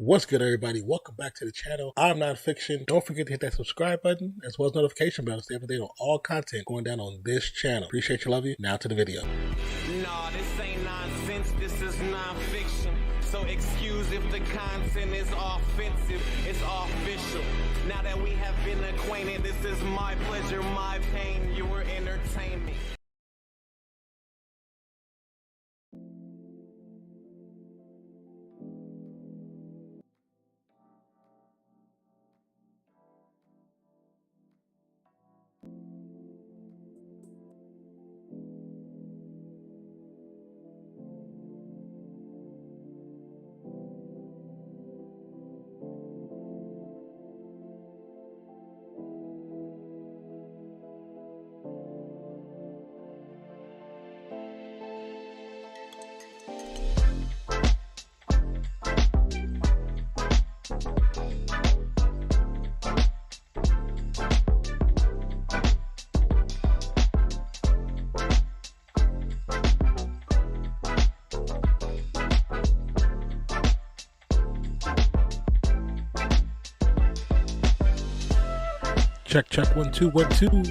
What's good, everybody? Welcome back to the channel. I'm Nonpfixion. Don't forget to hit that subscribe button as well as notification bell to stay up to date on all content going down on this channel. Appreciate you, love you. Now to the video. Nah, this ain't nonsense, this is nonfiction. So excuse if the content is offensive, it's official. Now that we have been acquainted, this is my pleasure, my pain, your entertainment. Check 1 2 1 2.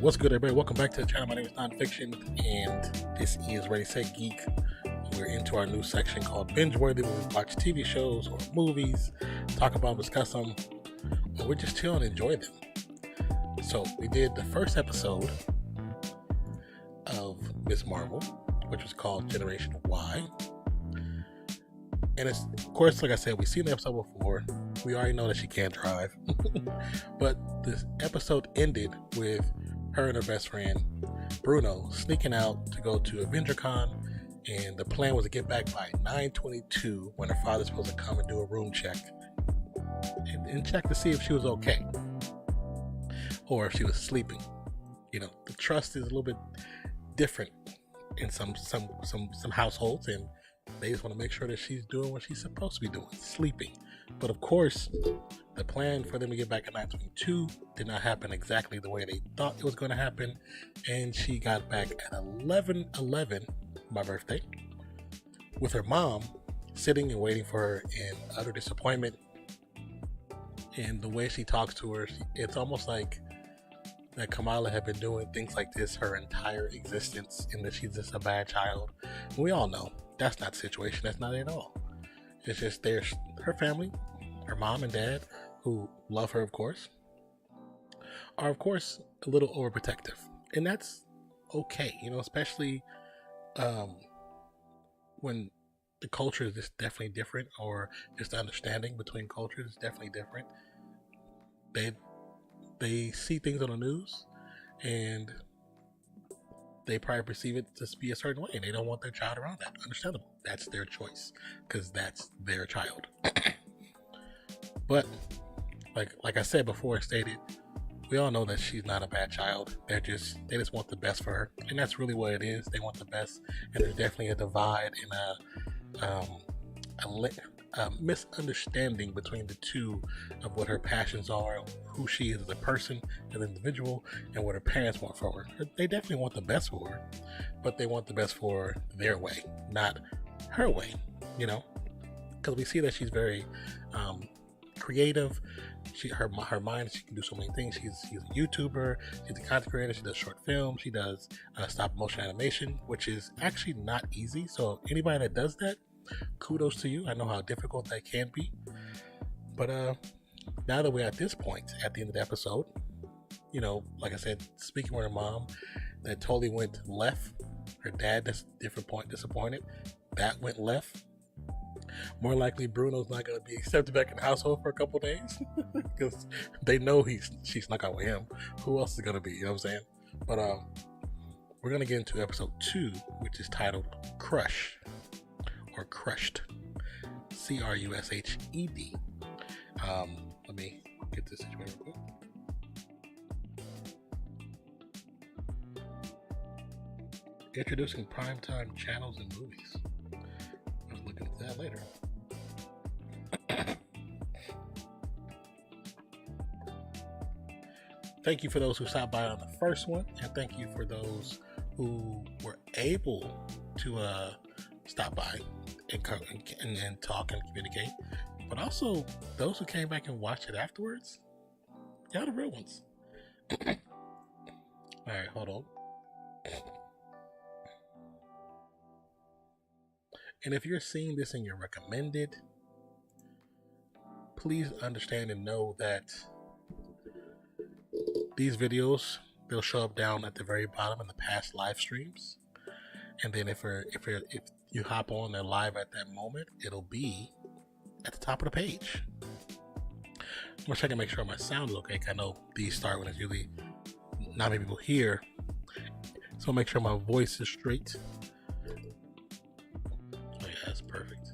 What's good, everybody? Welcome back to the channel. My name is Nonpfixion, and this is Ready Set Geek. We're into our new section called Bingeworthy, where we watch TV shows or movies, talk about them, discuss them, or we're just chill and enjoy them. So we did the first episode of Ms. Marvel, which was called Generation Y. And it's, of course, like I said, we've seen the episode before. We already know that she can't drive. But this episode ended with her and her best friend Bruno sneaking out to go to AvengerCon, and the plan was to get back by 9:22 when her father's supposed to come and do a room check and check to see if she was okay or if she was sleeping. You know, the trust is a little bit different in some households, and they just want to make sure that she's doing what she's supposed to be doing, sleeping. But of course, the plan for them to get back at 9:22 did not happen exactly the way they thought it was going to happen, and she got back at 11:11, my birthday, with her mom sitting and waiting for her in utter disappointment. And the way she talks to her, it's almost like that Kamala had been doing things like this her entire existence, and that she's just a bad child. And we all know that's not the situation. That's not it at all. It's just there's her family, her mom and dad, who love her, of course, are of course a little overprotective, and that's okay, especially when the culture is just definitely different, or just the understanding between cultures is definitely different. They see things on the news, and they probably perceive it to be a certain way, and they don't want their child around that. Understandable. That's their choice, because that's their child. But like I said before, stated, we all know that she's not a bad child. They just want the best for her, and that's really what it is. They want the best, and there's definitely a divide and a misunderstanding between the two of what her passions are, who she is as a person, as an individual, and what her parents want for her. They definitely want the best for her, but they want the best for their way, not her way, because we see that she's very creative. Her mind, she can do so many things. She's a YouTuber, she's a content creator, she does short films, she does stop motion animation, which is actually not easy. So anybody that does that, kudos to you. I know how difficult that can be. But now that we're at this point, at the end of the episode, like I said, speaking with her mom, that totally went left. Her dad, that's a different point, disappointed. That went left. More likely Bruno's not going to be accepted back in the household for a couple days, because they know she snuck out with him. Who else is going to be? You know what I'm saying? But we're going to get into episode 2, which is titled Crush, or Crushed, CRUSHED. Let me get this situation real quick. Introducing primetime channels and movies. I'll look into that later. Thank you for those who stopped by on the first one, and thank you for those who were able to stop by and talk and communicate. But also those who came back and watched it afterwards. Y'all the real ones. Alright, hold on. And if you're seeing this and you're recommended, please understand and know that these videos, they'll show up down at the very bottom in the past live streams. And then if you hop on there live at that moment, it'll be at the top of the page. I'm gonna check and make sure my sound is okay. I know these start when it's usually not many people here, so I'll make sure my voice is straight. Oh yeah, that's perfect.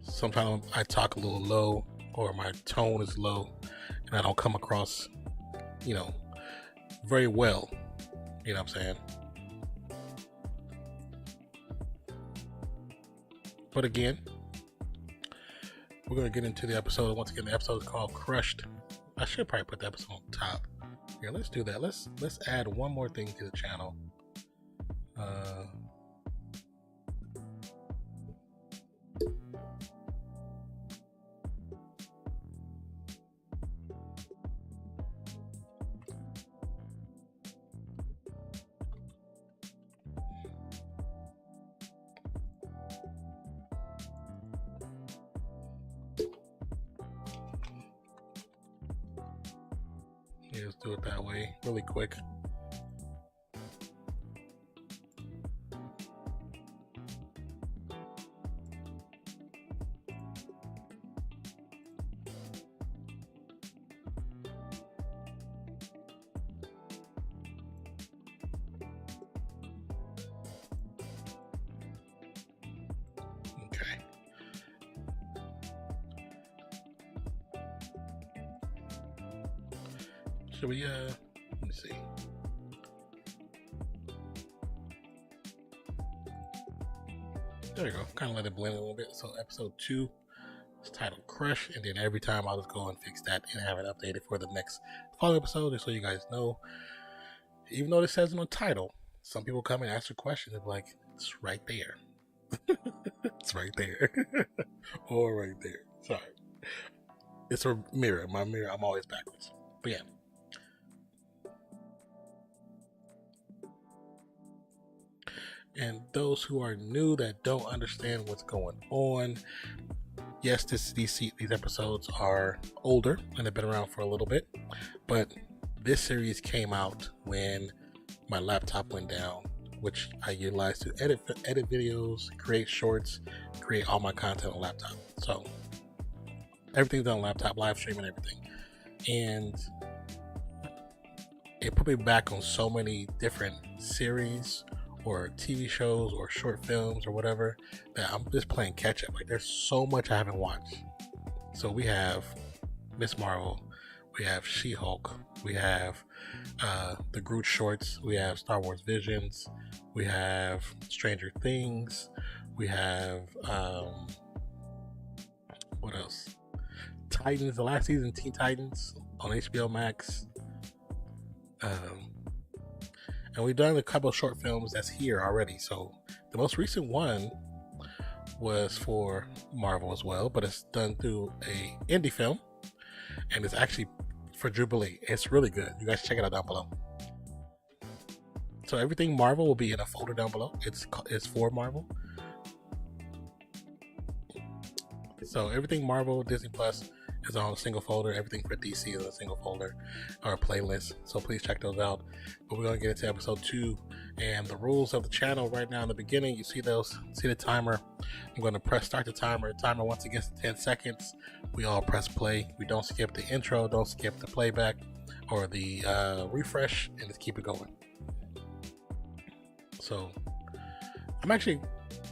Sometimes I talk a little low, or my tone is low, and I don't come across, very well. You know what I'm saying? But again, we're going to get into the episode. Once again, the episode is called Crushed. I should probably put the episode on top. Yeah, let's do that. Let's add one more thing to the channel. Yeah, let's do it that way, really quick. Okay. Should we, let me see. There we go. Kind of let it blend a little bit. So episode 2 is titled Crush, and then every time I'll just go and fix that and have it updated for the next following episode, just so you guys know. Even though it says in the title, some people come and ask a question, they're like, it's right there. It's right there. Or right there. Sorry. It's a mirror. My mirror, I'm always backwards. But yeah. And those who are new that don't understand what's going on, yes, these episodes are older and they've been around for a little bit, but this series came out when my laptop went down, which I utilized to edit videos, create shorts, create all my content on laptop. So everything's on laptop, live stream and everything. And it put me back on so many different series or TV shows or short films or whatever that I'm just playing catch up. Like, there's so much I haven't watched. So we have Ms. Marvel, we have She-Hulk, we have the Groot shorts, we have Star Wars Visions, we have Stranger Things, we have what else? Titans, the last season, Teen Titans on HBO Max. And we've done a couple of short films that's here already. So the most recent one was for Marvel as well, but it's done through a indie film, and it's actually for Jubilee. It's really good. You guys check it out down below. So everything Marvel will be in a folder down below. It's for Marvel. So everything Marvel, Disney Plus is on a single folder. Everything for DC is a single folder or a playlist. So please check those out. But we're going to get into episode 2 and the rules of the channel right now. In the beginning, you see the timer. I'm going to start the timer. Timer once it gets to 10 seconds, we all press play. We don't skip the intro, don't skip the playback or the refresh, and just keep it going. So I'm actually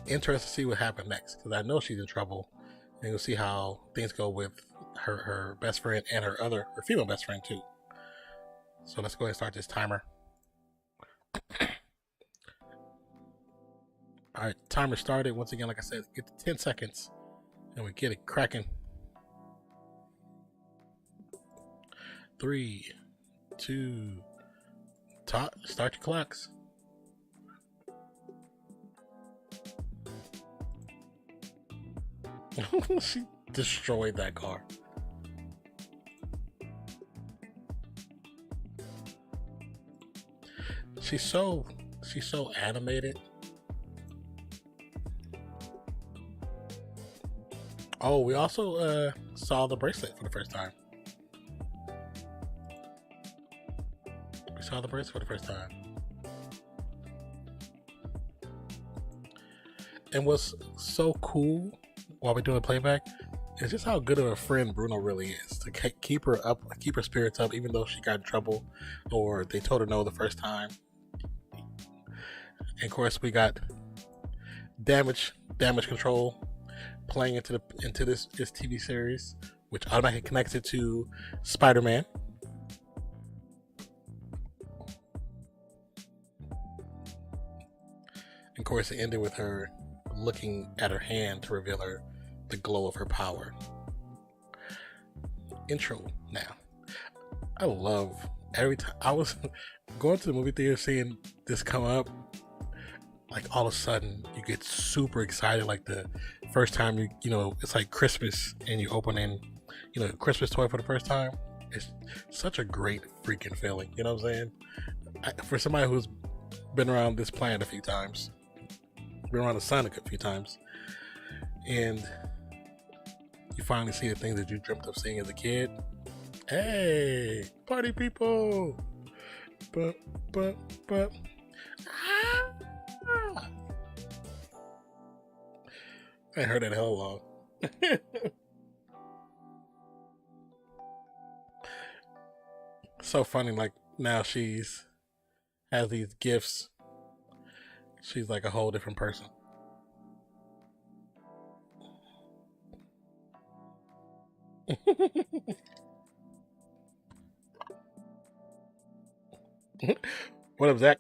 interested to see what happened next, because I know she's in trouble, and you'll see how things go with her best friend and her female best friend too. So let's go ahead and start this timer. All right, timer started. Once again, like I said, get to 10 seconds and we get it cracking. 3, 2, start your clocks. She destroyed that car. She's so animated. Oh, we also saw the bracelet for the first time. We saw the bracelet for the first time. And what's so cool while we're doing playback is just how good of a friend Bruno really is, to keep her up, keep her spirits up, even though she got in trouble or they told her no the first time. And of course, we got damage control playing into this TV series, which automatically connects it to Spider-Man. And of course, it ended with her looking at her hand to reveal the glow of her power. Intro now. I love every time I was going to the movie theater seeing this come up, like all of a sudden you get super excited, like the first time you know it's like Christmas and you open in a Christmas toy for the first time. It's such a great freaking feeling, you know what I'm saying? For somebody who's been around this planet a few times, been around the sun a few times, and you finally see the things that you dreamt of seeing as a kid. Hey, party people! But. Ah! I heard that hell long. So funny, like now has these gifts. She's like a whole different person. What up, Zach?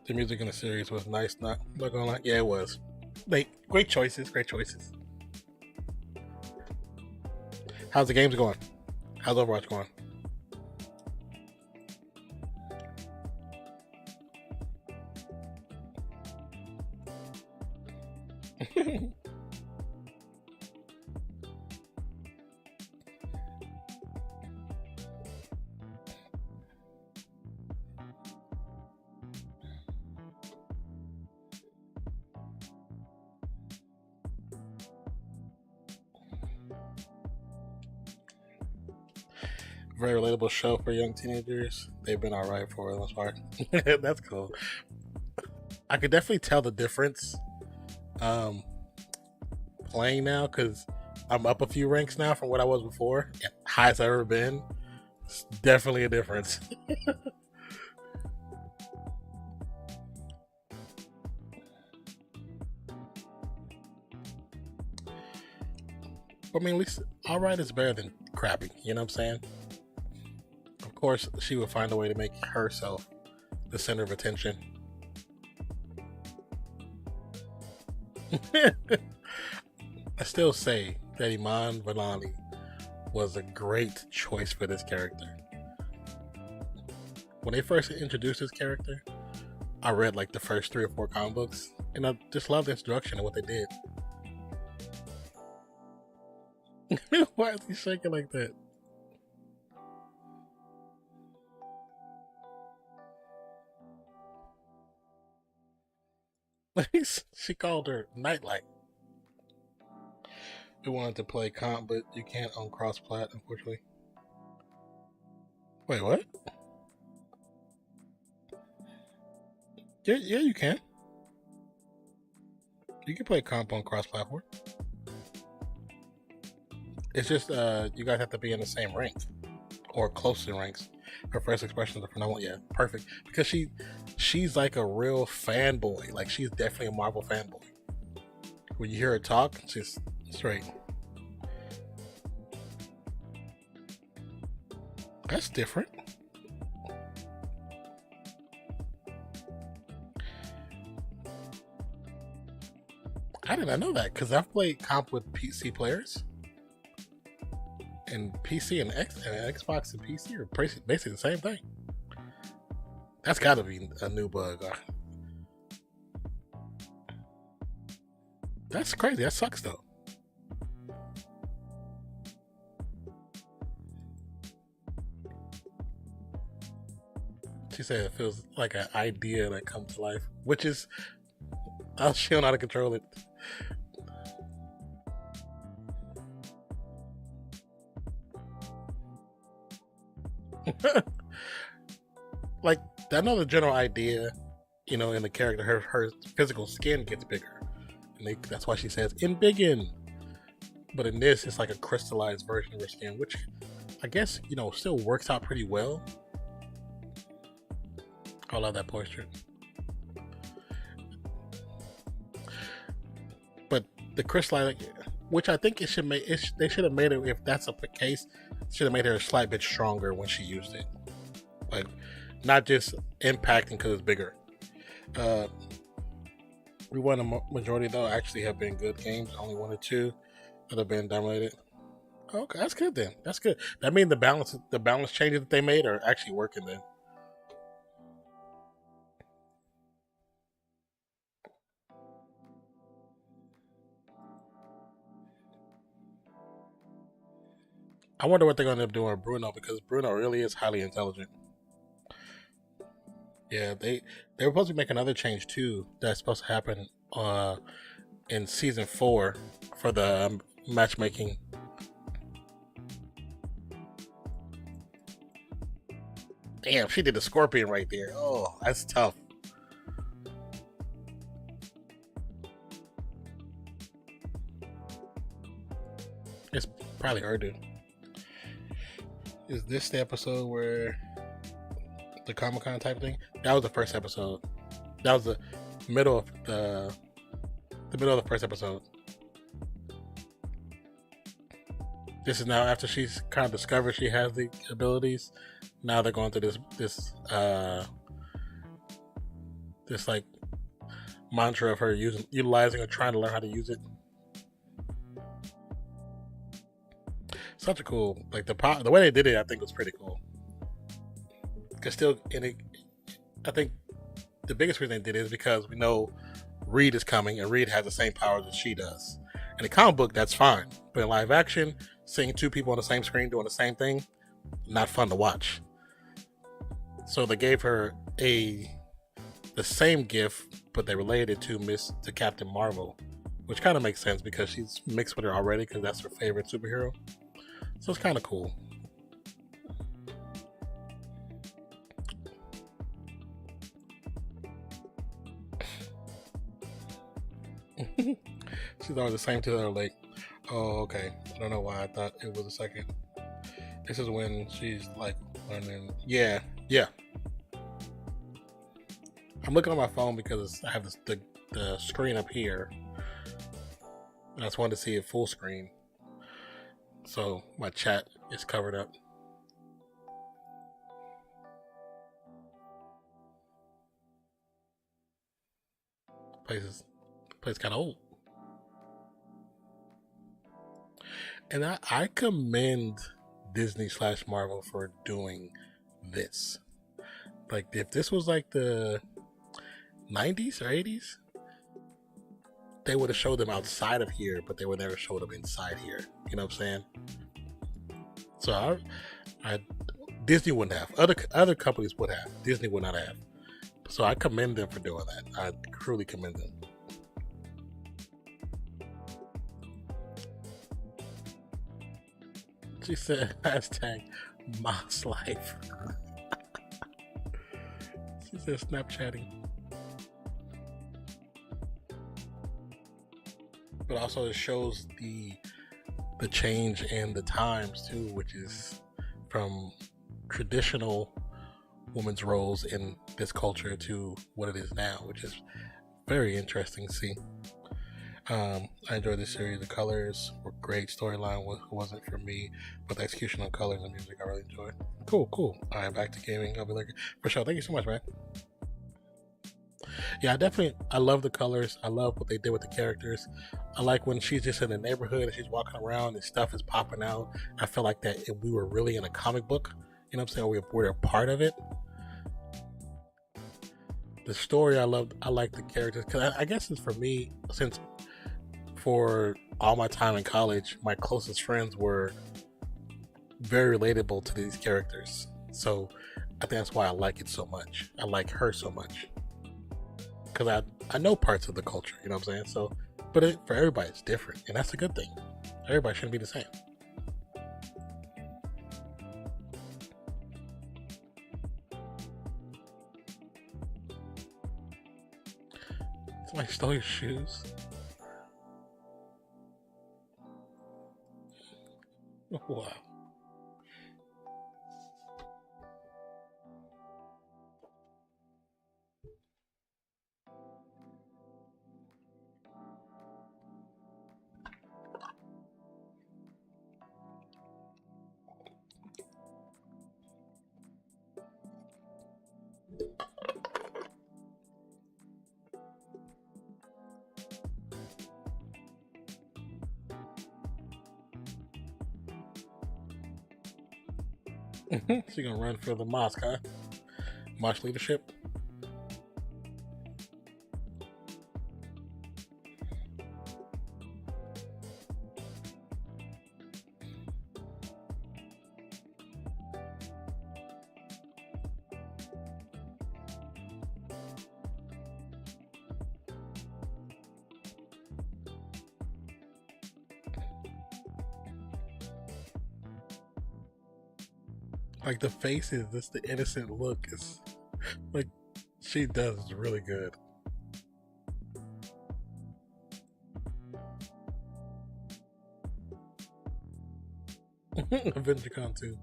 The music in the series was nice, not gonna lie. Yeah, it was. Great choices. How's the games going? How's Overwatch going? very relatable show for young teenagers. They've been alright for the most part. That's cool. I could definitely tell the difference playing now, because I'm up a few ranks now from what I was before. Highest I've ever been. It's definitely a difference. I mean, at least alright is better than crappy. You know what I'm saying? Of course, she would find a way to make herself the center of attention. I still say that Iman Vellani was a great choice for this character. When they first introduced this character, I read like the first 3 or 4 comic books, and I just loved the introduction and what they did. Why is he shaking like that? She called her Nightlight. We wanted to play comp, but you can't on cross-plat, unfortunately. Wait, what? Yeah, you can. You can play comp on cross-platform. It's just you guys have to be in the same rank or close to ranks. Her first expressions are phenomenal. Yeah, perfect. Because she's like a real fanboy. Like, she's definitely a Marvel fanboy. When you hear her talk, she's straight. That's different. I did not know that, because I've played comp with PC players. And PC and Xbox and PC are basically the same thing. That's got to be a new bug. That's crazy. That sucks, though. She said it feels like an idea that comes to life, which is, she don't know how to control it. Like, I know the general idea, in the character, her physical skin gets bigger, and that's why she says "embiggen." But in this, it's like a crystallized version of her skin, which I guess still works out pretty well. I love that posture. But the crystallized, which I think they should have made it, if that's the case, should have made her a slight bit stronger when she used it. Like, not just impacting because it's bigger. We won a majority, though, actually have been good games. Only 1 or 2 that have been dominated. Okay, that's good then. That's good. That means the balance changes that they made are actually working then. I wonder what they're going to end up doing with Bruno, because Bruno really is highly intelligent. Yeah, they were supposed to make another change too. That's supposed to happen in season 4 for the matchmaking. Damn, she did a scorpion right there. Oh, that's tough. It's probably her, dude. Is this the episode where the Comic-Con type thing? That was the first episode. That was the middle of the first episode. This is now after she's kind of discovered she has the abilities. Now they're going through this like mantra of her utilizing or trying to learn how to use it. Such a cool, like the way they did it, I think was pretty cool. Cause I think the biggest reason they did it is because we know Reed is coming, and Reed has the same powers as she does. In a comic book, that's fine, but in live action, seeing 2 people on the same screen doing the same thing, not fun to watch. So they gave her the same gift, but they related it to Captain Marvel, which kind of makes sense because she's mixed with her already, because that's her favorite superhero. So it's kind of cool. She's always the same to her. Like, oh, okay. I don't know why I thought it was a second. This is when she's like learning. Yeah, yeah. I'm looking on my phone because I have the screen up here. I just wanted to see it full screen, so my chat is covered up. Place kind of old, and I commend Disney / Marvel for doing this. Like, if this was like the 90s or 80s, they would have showed them outside of here, but they would never show them inside here. You know what I'm saying? So Disney wouldn't have. Other companies would have. Disney would not have. So I commend them for doing that. I truly commend them. She said hashtag Moss Life. She said Snapchatting. But also it shows the change in the times too, which is from traditional women's roles in this culture to what it is now, which is very interesting to see. I enjoyed this series. The colors were great. Storyline wasn't for me, but the execution on colors and music I really enjoyed. Cool. All right, back to gaming. I'll be like, for sure. Thank you so much, man. Yeah, I love the colors. I love what they did with the characters. I like when she's just in the neighborhood and she's walking around and stuff is popping out. I feel like that if we were really in a comic book, you know what I'm saying? We're a part of it. The story I loved. I like the characters because I guess it's for me, since for all my time in college, my closest friends were very relatable to these characters. So I think that's why I like it so much. I like her so much. Because I know parts of the culture, you know what I'm saying? So, but for everybody, it's different, and that's a good thing. Everybody shouldn't be the same. Somebody stole your shoes. Wow. She gonna run for the mosque, huh? Mosque leadership. Like the faces, just the innocent look is like she does really good. AvengerCon 2.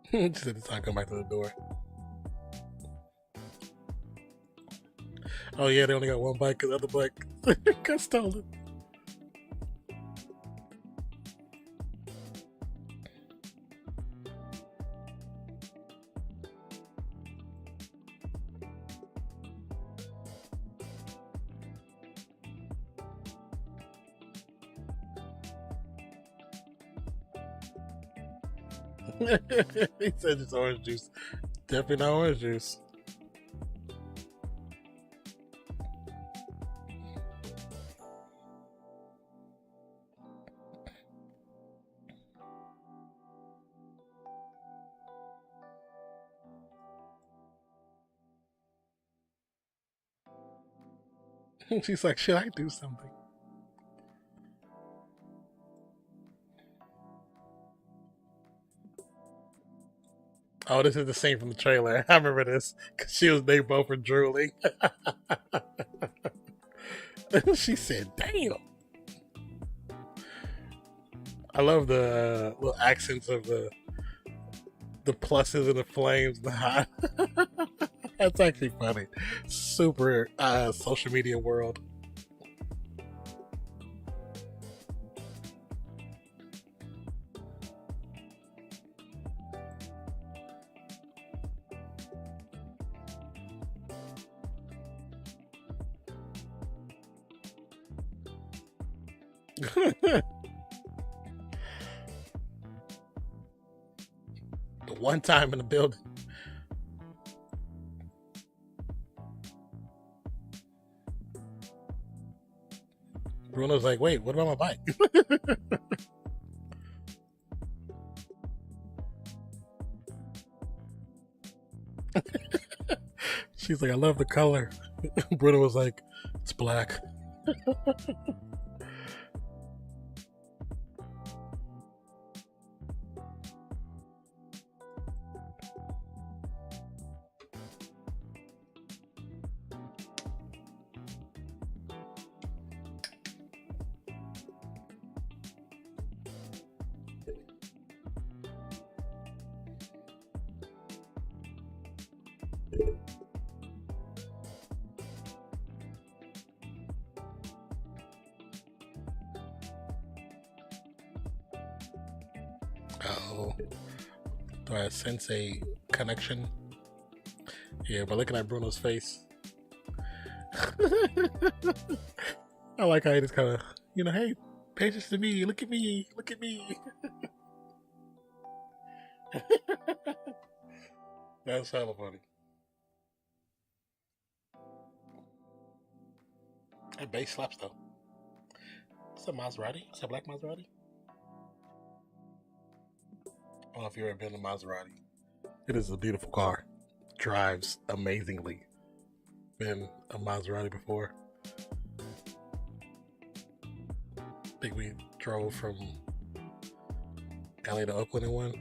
Just at the time, come back to the door. Oh yeah, they only got one bike because the other bike got stolen. He said it's orange juice. Definitely not orange juice. She's like, should I do something? Oh, this is the scene from the trailer. I remember this because they both were drooling. She said, "Damn." I love the little accents of the pluses and the flames and the hot. That's actually funny. Super social media world. The one time in the building. Bruno's like, "Wait, what about my bike?" She's like, "I love the color." Bruno was like, "It's black." Oh, do I sense a connection? Yeah, but looking at Bruno's face, I like how he just kind of, hey, pay attention to me. Look at me. Look at me. That's hella funny. That bass slaps though. It's a Maserati. It's a black Maserati. I don't know if you've ever been in a Maserati. It is a beautiful car. Drives amazingly. Been a Maserati before. I think we drove from LA to Oakland in one.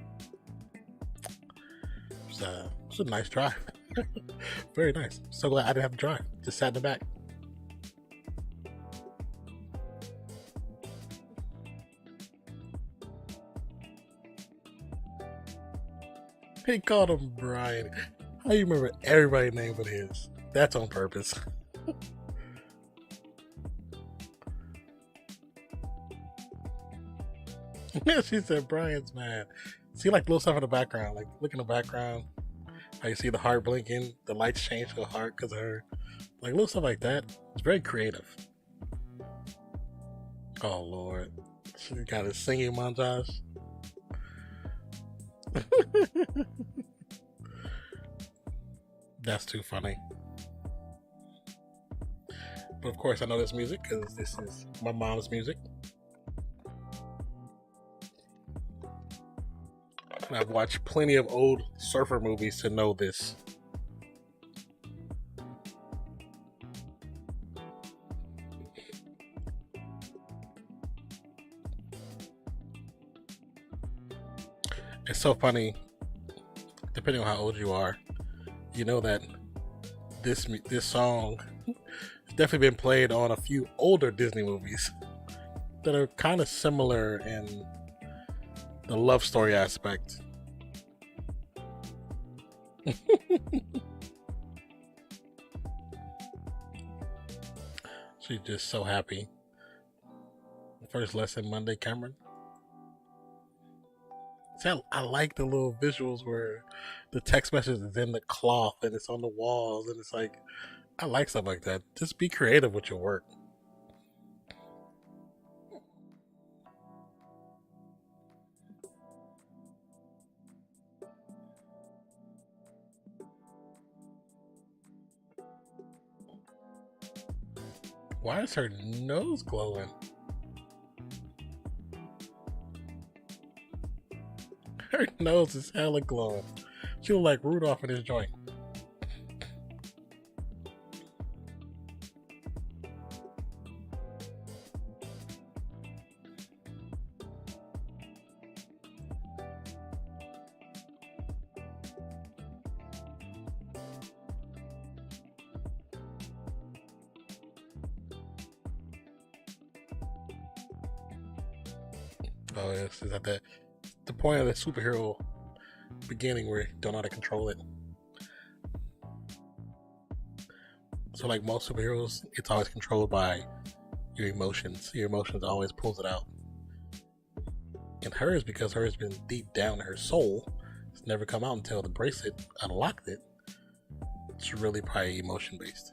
It was a nice drive. Very nice. So glad I didn't have to drive. Just sat in the back. He called him Brian. How you remember everybody's name but his? That's on purpose. She said Brian's mad. See, like little stuff in the background. Like look in the background. How you see the heart blinking, the lights change to a heart because of her. Like little stuff like that. It's very creative. Oh Lord. She got a singing montage. That's too funny. But of course I know this music because this is my mom's music. And I've watched plenty of old surfer movies to know this. It's so funny, depending on how old you are, you know that this song has definitely been played on a few older Disney movies that are kind of similar in the love story aspect. She's just so happy. First lesson Monday, Cameron. See, I like the little visuals where the text message is in the cloth and it's on the walls, and it's like, I like stuff like that. Just be creative with your work. Why is her nose glowing? Her nose is hella glowing. She look like Rudolph in his joint. So it's at the point of the superhero beginning where you don't know how to control it. So like most superheroes, it's always controlled by your emotions. Your emotions always pulls it out. And hers, because hers has been deep down in her soul, it's never come out until the bracelet unlocked it. It's really probably emotion based.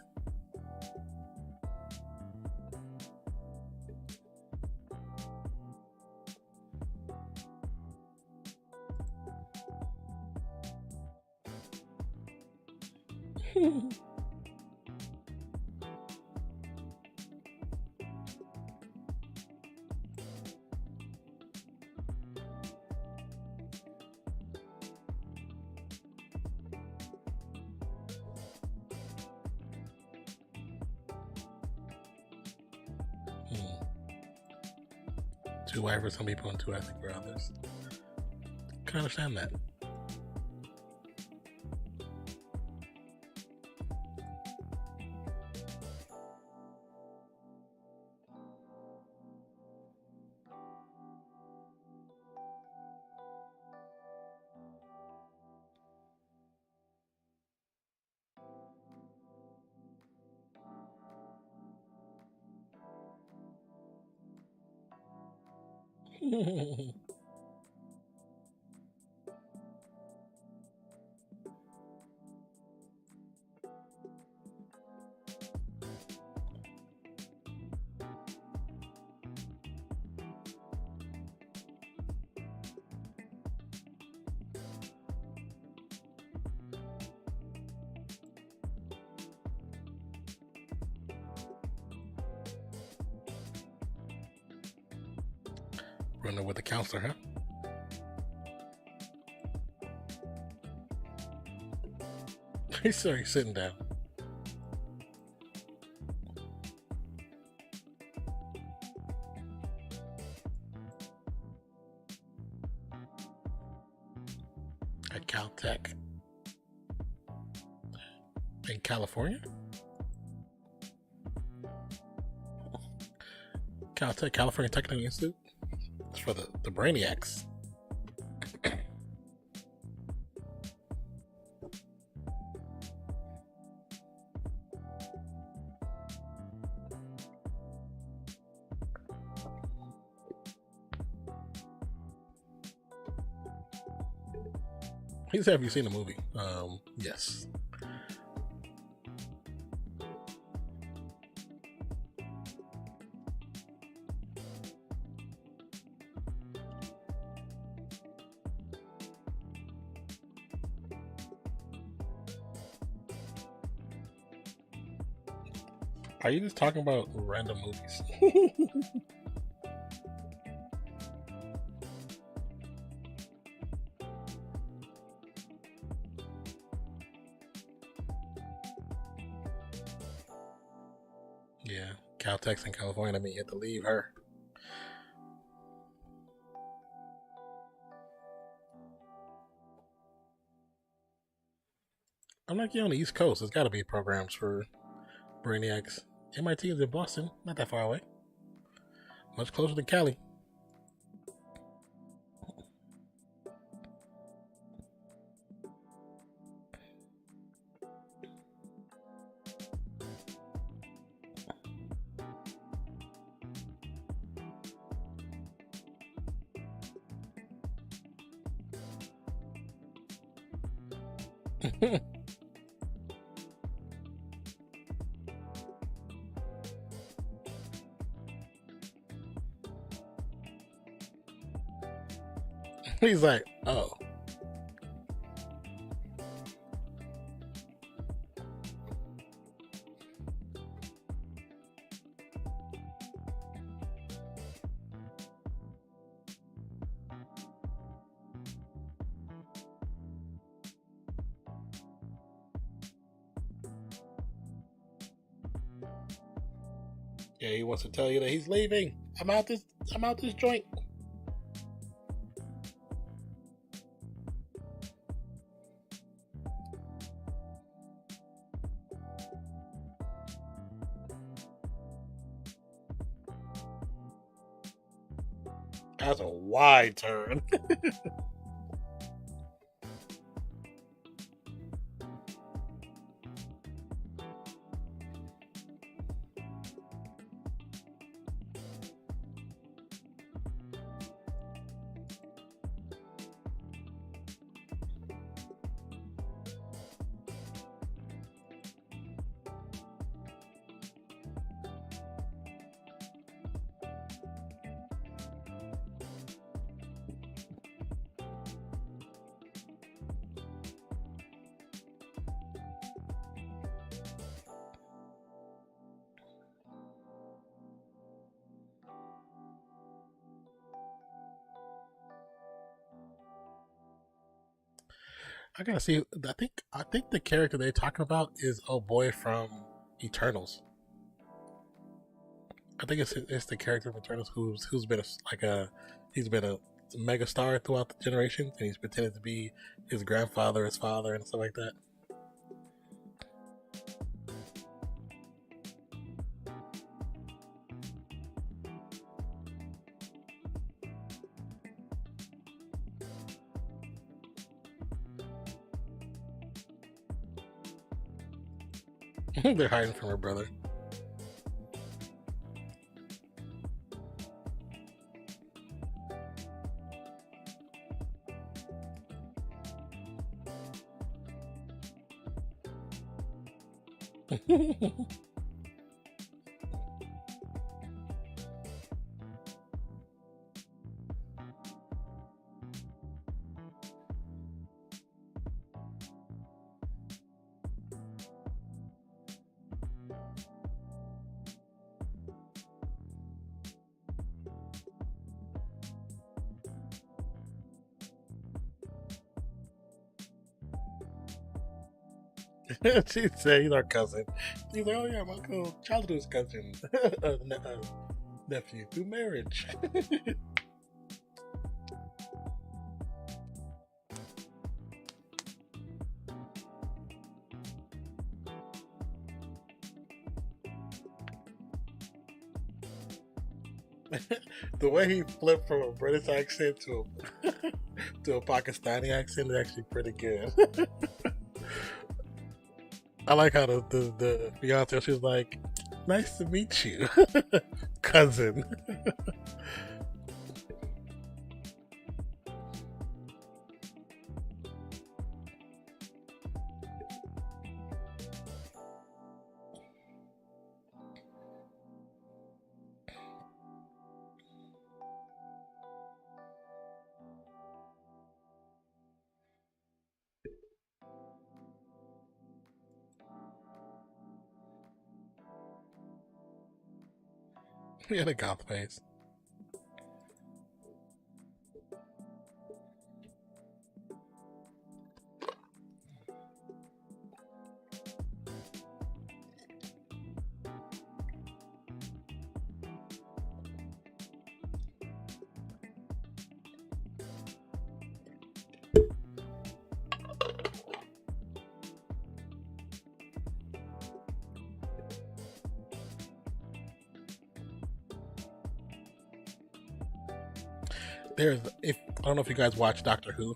Too white for some people and too ethnic for others. Can understand that. Running with the counselor, huh? He's sorry, sitting down. At Caltech in California. Caltech, California Technical Institute. It's for the brainiacs. He said, have you seen the movie? Yes. Are you just talking about random movies? Yeah, Caltech's in California. I mean, you have to leave her. I'm like, you're on the East Coast. There's got to be programs for brainiacs. MIT is in Boston, not that far away. Much closer than Cali. He's like, oh. Yeah, he wants to tell you that he's leaving. I'm out this joint. That's a wide turn. I gotta see. I think the character they're talking about is a boy from Eternals. I think it's the character from Eternals who's been he's been a mega star throughout the generations, and he's pretended to be his grandfather, his father, and stuff like that. They're hiding from her brother. She said he's our cousin. He's like, oh yeah, my childhood cousin, nephew through marriage. The way he flipped from a British accent to a Pakistani accent is actually pretty good. I like how the fiance, she was like, nice to meet you, cousin. He had a goth face. I don't know if you guys watch Doctor Who.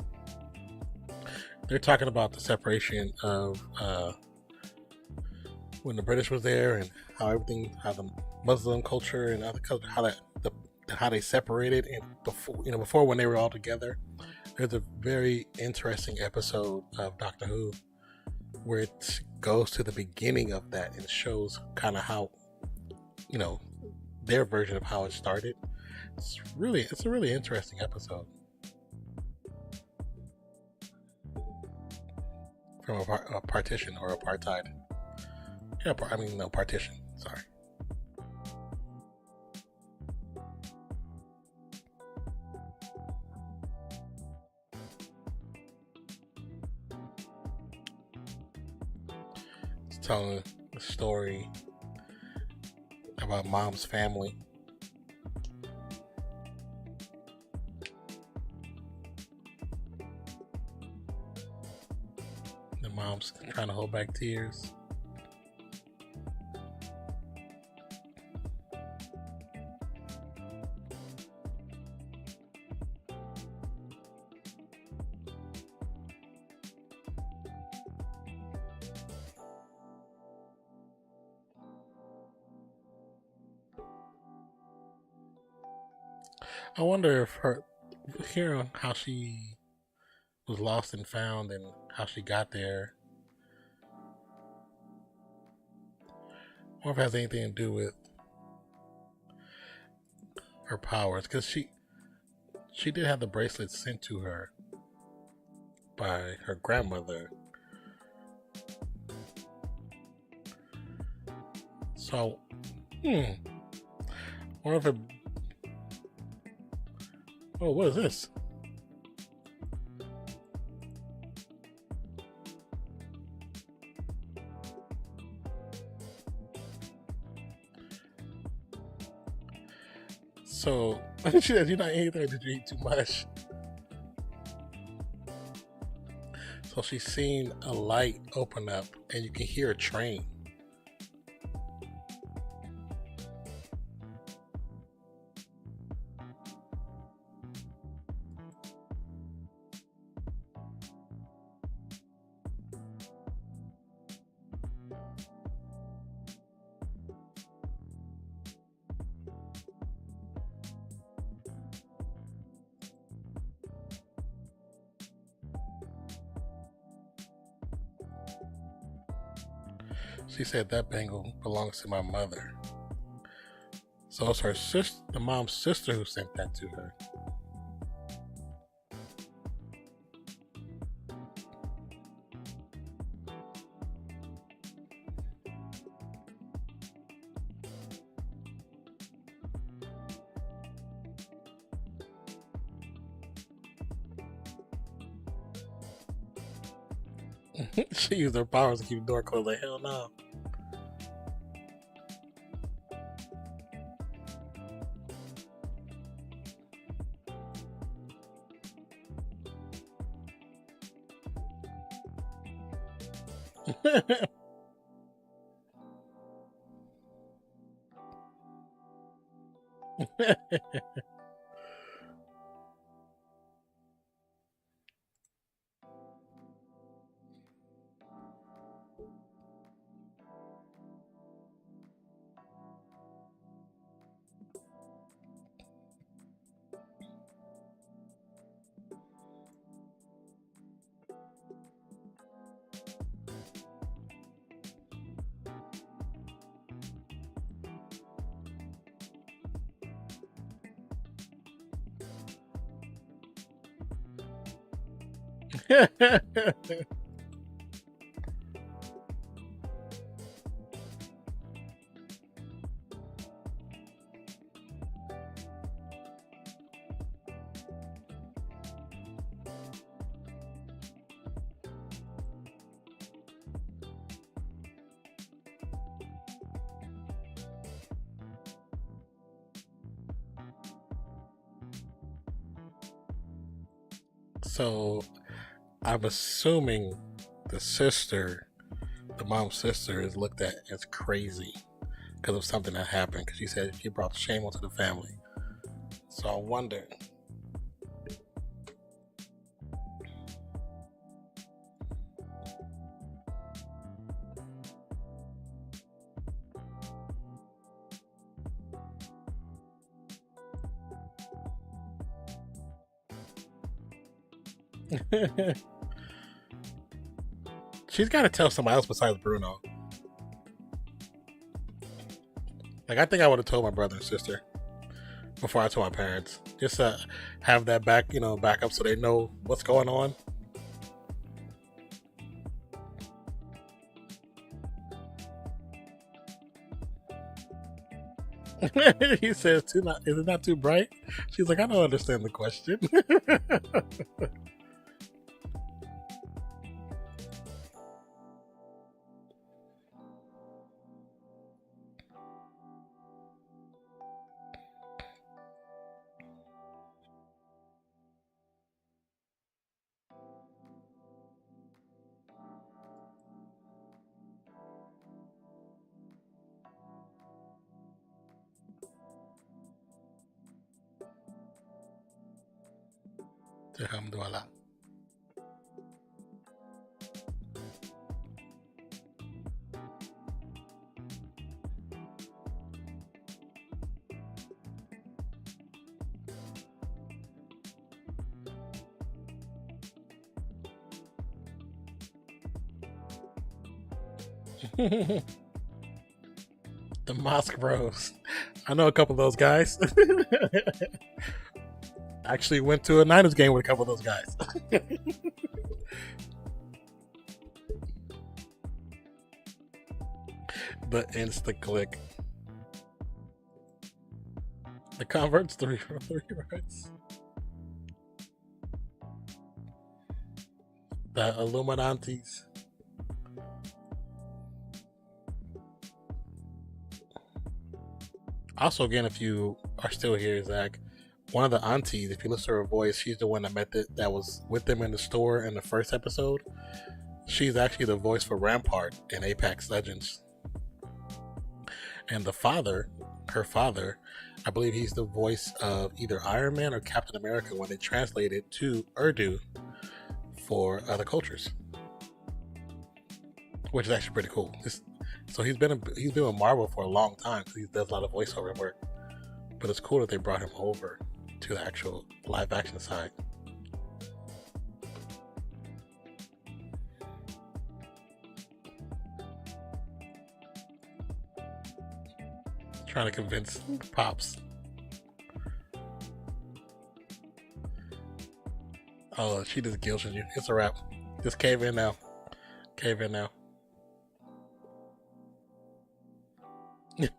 They're talking about the separation of when the British was there and how the Muslim culture and other culture, how they separated, and before when they were all together. There's a very interesting episode of Doctor Who where it goes to the beginning of that and shows kind of how, their version of how it started. It's a really interesting episode. From a partition or apartheid. Yeah, partition. Sorry. It's telling a story about Mom's family. The mom's trying to hold back tears. I wonder if hearing how she was lost and found and how she got there, or if it has anything to do with her powers, because she did have the bracelet sent to her by her grandmother. So, wonder if it. Oh, what is this? So, she said, "You're not eating, or did you eat too much?" So she's seen a light open up, and you can hear a train. She said that bangle belongs to my mother. So it's her sister, the mom's sister, who sent that to her. She used her powers to keep the door closed. Like, hell no. So I'm assuming the mom's sister, is looked at as crazy because of something that happened. Because she said she brought shame onto the family. So I wonder. She's got to tell somebody else besides Bruno. Like, I think I would have told my brother and sister before I told my parents. Just have that backup so they know what's going on. He says, "Is it not too bright?" She's like, "I don't understand the question." Alhamdulillah. The Mosque Bros. I know a couple of those guys. Actually went to a Niners game with a couple of those guys. The Insta Click. The Converts 3 for 3 rights. The Illuminatis. Also, again, if you are still here, Zach, one of the aunties, if you listen to her voice, she's the one that was with them in the store in the first episode. She's actually the voice for Rampart in Apex Legends. And the father, her father, I believe he's the voice of either Iron Man or Captain America when they translate it to Urdu for other cultures, which is actually pretty cool. So he's been with Marvel for a long time because he does a lot of voiceover work. But it's cool that they brought him over to the actual live action side. Trying to convince Pops. Oh, she just guilted you. It's a wrap. Just cave in now. Cave in now.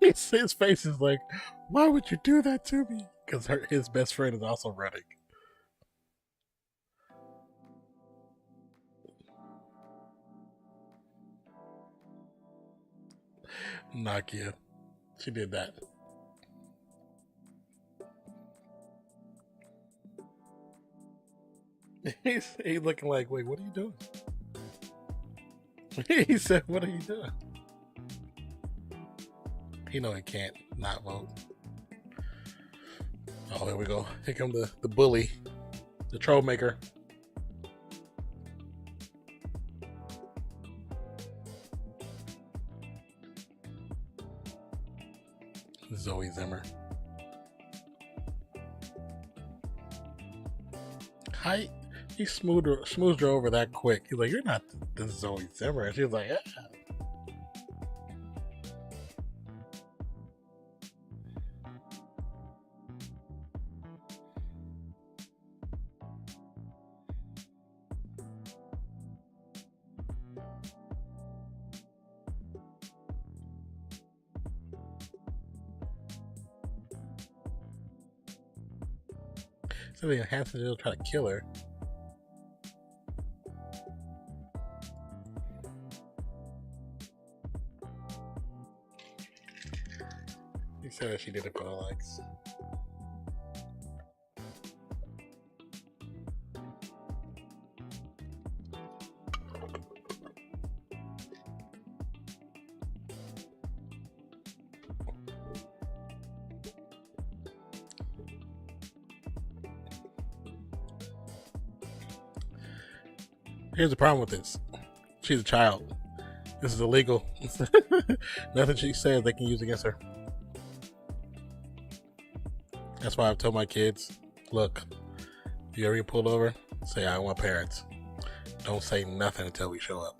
His face is like, why would you do that to me? Because his best friend is also running. Nakia. She did that. He's looking like, wait, what are you doing? He said, what are you doing? He know he can't not vote. Oh, here we go. Here comes the bully, the troll maker. Zoe Zimmer. Hi. He smoothed her over that quick. He's like, you're not the Zoe Zimmer. And she was like, yeah. So they Hanson will try to kill her. He said that she did it for the likes. Here's the problem with this. She's a child. This is illegal. Nothing she says they can use against her. That's why I've told my kids, look, if you ever get pulled over, say I want parents. Don't say nothing until we show up.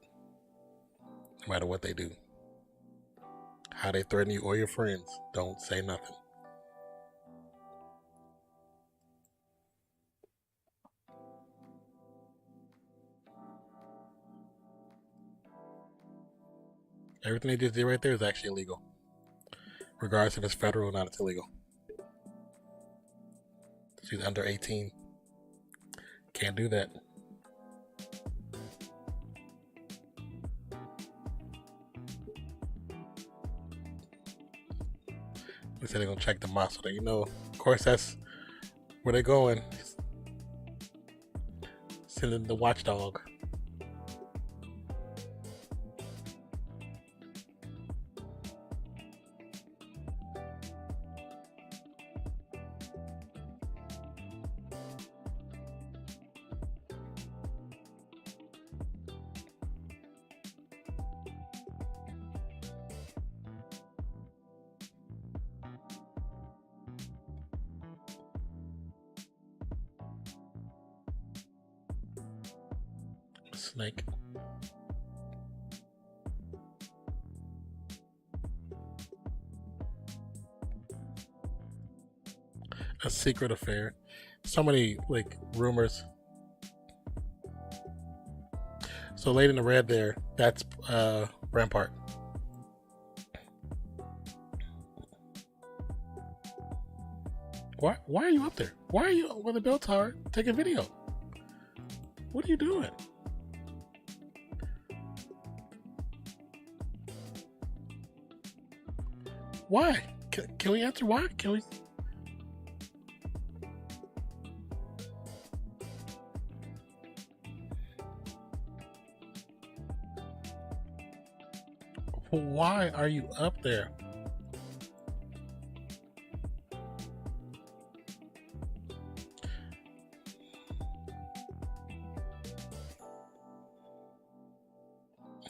No matter what they do. How they threaten you or your friends, don't say nothing. Everything they just did right there is actually illegal. Regardless if it's federal or not, it's illegal. She's under 18. Can't do that. They said they're going to check the mosque. So, of course, that's where they're going. Sending the watchdog. Snake. A secret affair. So many like rumors. So Lady in the Red there, that's Rampart. Why are you up there? Why are you on the bell tower taking video? What are you doing? Why? Can we answer why? Can we? Why are you up there?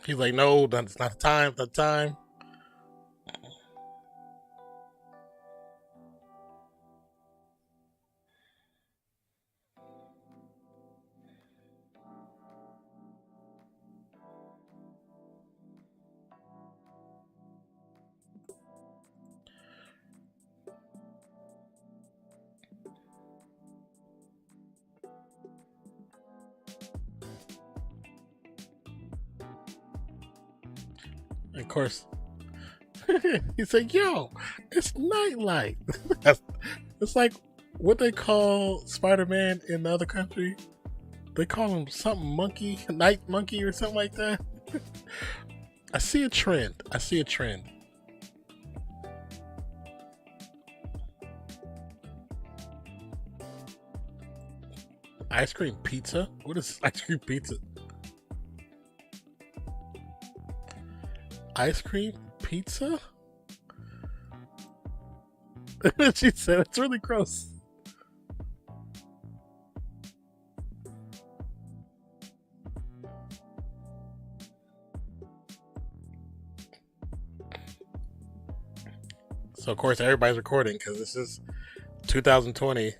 He's like, no, that's not the time. The time. Of course, he said, yo, it's nightlight. It's like what they call Spider-Man in the other country. They call him something monkey, night monkey or something like that. I see a trend. Ice cream pizza? What is ice cream pizza? Ice cream pizza? She said it's really gross. So of course everybody's recording because this is 2020.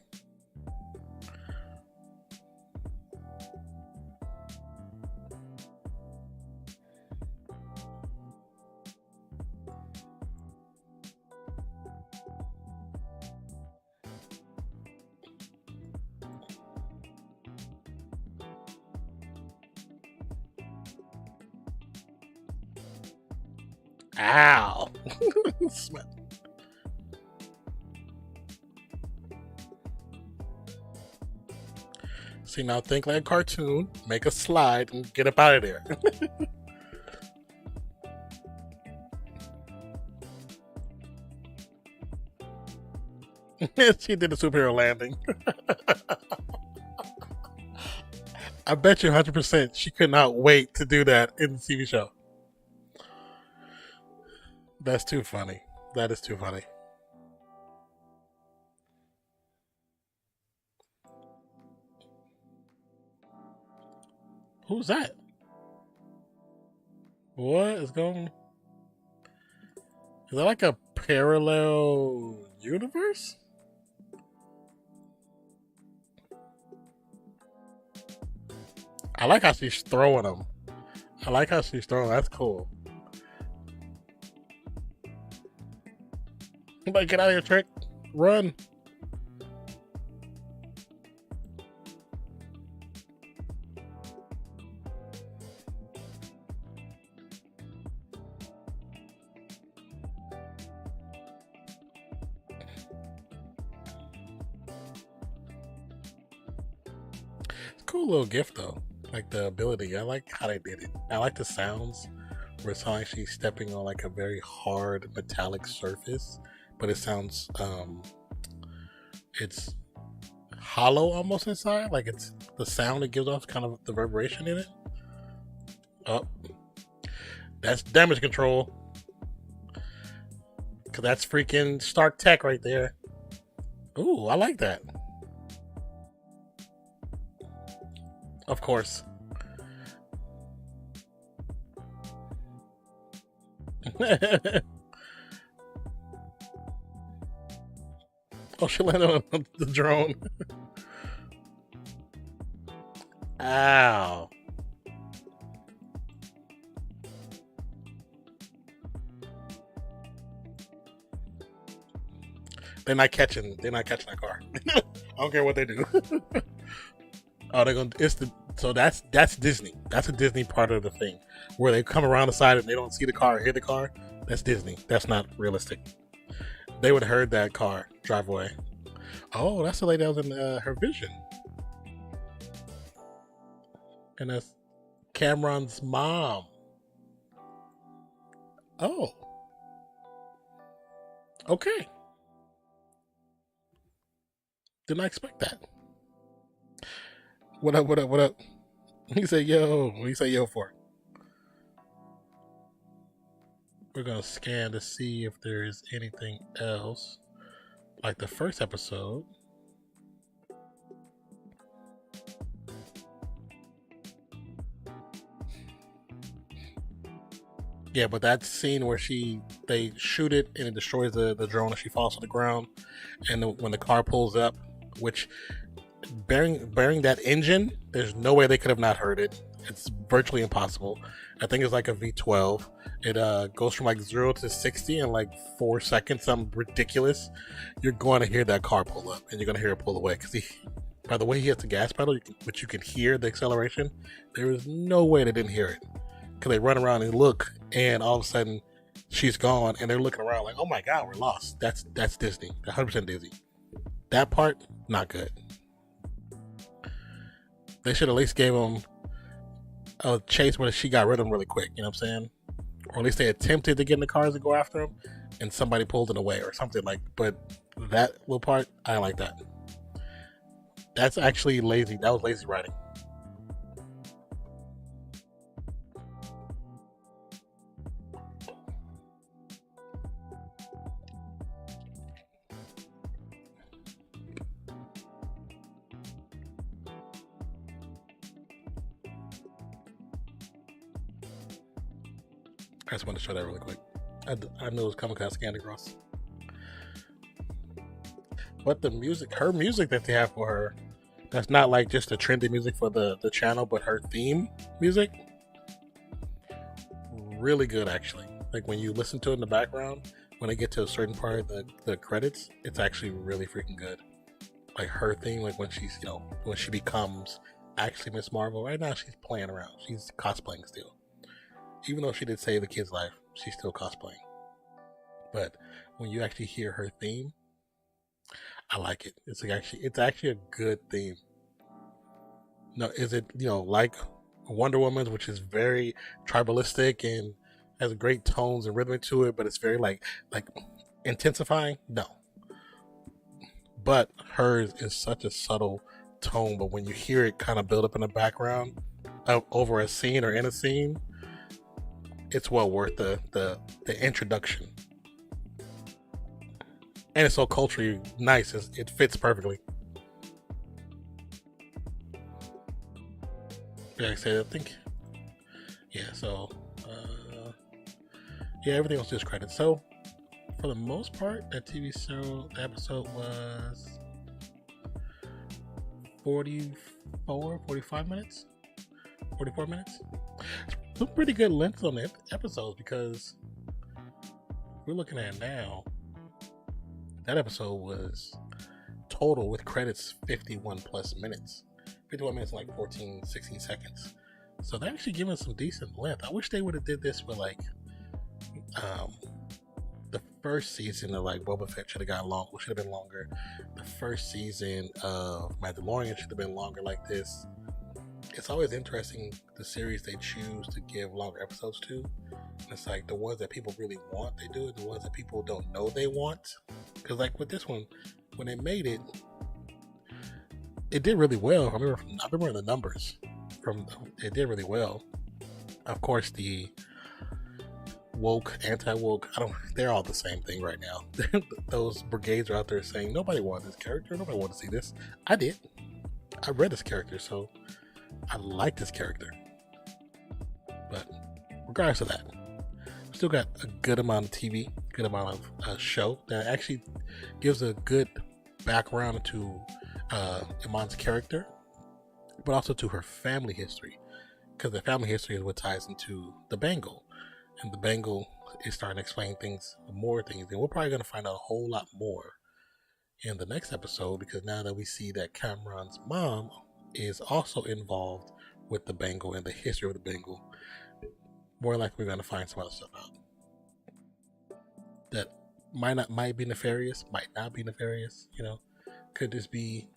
Ow. See, now think like a cartoon, make a slide, and get up out of there. She did a superhero landing. I bet you 100% she could not wait to do that in the TV show. That's too funny. That is too funny. Who's that? What is going? Is that like a parallel universe? I like how she's throwing them. That's cool. Like, get out of here, Trick. Run. It's a cool little gift, though. Like the ability. I like how they did it. I like the sounds where it's like she's stepping on like a very hard metallic surface. But it sounds, it's hollow almost inside. Like it's the sound it gives off, kind of the vibration in it. Oh, that's damage control. Cause that's freaking Stark Tech right there. Ooh, I like that. Of course. Oh, she landed on the drone. Ow. They're not catching that car. I don't care what they do. Oh, they're gonna. So that's Disney. That's a Disney part of the thing, where they come around the side and they don't see the car or hear the car. That's Disney. That's not realistic. They would have heard that car drive away. Oh, that's the lady that was in her vision, and that's Cameron's mom. Oh, okay. Didn't expect that. What up? What up? What up? He said, "Yo." What do you say, "Yo" for? We're gonna scan to see if there is anything else, like the first episode. Yeah, but that scene where they shoot it and it destroys the drone and she falls to the ground, and when the car pulls up, which bearing that engine, there's no way they could have not heard it. It's virtually impossible. I think it's like a V12. It goes from like 0 to 60 in like 4 seconds, something ridiculous. You're going to hear that car pull up, and you're going to hear it pull away because by the way he hits the gas pedal, but you can hear the acceleration. There is no way they didn't hear it, because they run around and look, and all of a sudden she's gone, and they're looking around like, oh my god, we're lost. That's Disney. 100% Disney. That part, not good. They should at least gave them a chase where she got rid of him really quick, you know what I'm saying? Or at least they attempted to get in the cars and go after him, and somebody pulled it away or something like. But that little part, I don't like that. That's actually lazy. That was lazy writing. I just wanted to show that really quick. I knew it was coming because I scanned across. But the music, her music that they have for her, that's not like just the trendy music for the channel, but her theme music, really good actually. Like when you listen to it in the background, when they get to a certain part of the credits, it's actually really freaking good. Like her theme, like when she's, when she becomes actually Miss Marvel. Right now she's playing around. She's cosplaying still. Even though she did save the kid's life, she's still cosplaying. But when you actually hear her theme, I like it. It's actually a good theme. No, is it like Wonder Woman's, which is very tribalistic and has great tones and rhythm to it, but it's very like intensifying? No. But hers is such a subtle tone, but when you hear it kind of build up in the background over a scene or in a scene, it's well worth the introduction. And it's so culturally nice. It fits perfectly. Like I said, I think, yeah, so, yeah, everything was just credits. So, for the most part, that TV show, the episode was 45 minutes? 44 minutes? Some pretty good length on the episodes, because we're looking at now, that episode was total with credits 51 plus minutes. 51 minutes, like 14, 16 seconds. So they're actually giving some decent length. I wish they would have did this with like the first season of like Boba Fett should have been longer. The first season of Mandalorian should have been longer like this. It's always interesting the series they choose to give longer episodes to. And it's like the ones that people really want, they do it. The ones that people don't know they want. Because like with this one, when they made it, it did really well. I remember the numbers it did really well. Of course, the woke, anti-woke, they're all the same thing right now. Those brigades are out there saying, nobody wanted this character, nobody wanted to see this. I did. I read this character, so I like this character. But regardless of that, we still got a good amount of TV, good amount of show that actually gives a good background to Iman's character, but also to her family history, because the family history is what ties into the Bengal, and the Bengal is starting to explain more things, and we're probably going to find out a whole lot more in the next episode, because now that we see that Cameron's mom is also involved with the Bengal and the history of the Bengal, more likely we're going to find some other stuff out that might be nefarious, might not be nefarious. Could this be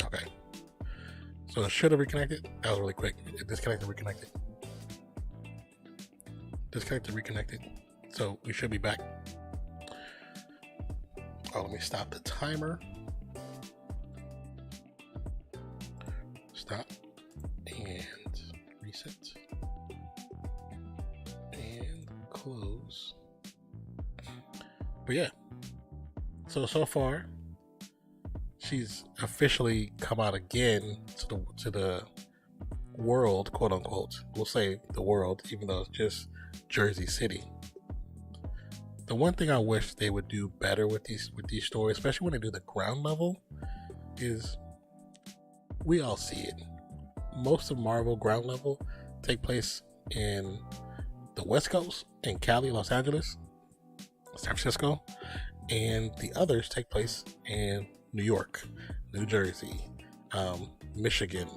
okay? So it should have reconnected. That was really quick. It disconnected, reconnected. Disconnected, reconnected. So we should be back. Oh, let me stop the timer. Stop and reset and close. But yeah, so far she's officially come out again to the world, quote unquote. We'll say the world, even though it's just Jersey City. The one thing I wish they would do better with these stories, especially when they do the ground level, is we all see it. Most of Marvel ground level take place in the West Coast, in Cali, Los Angeles, San Francisco, and the others take place in New York, New Jersey, Michigan,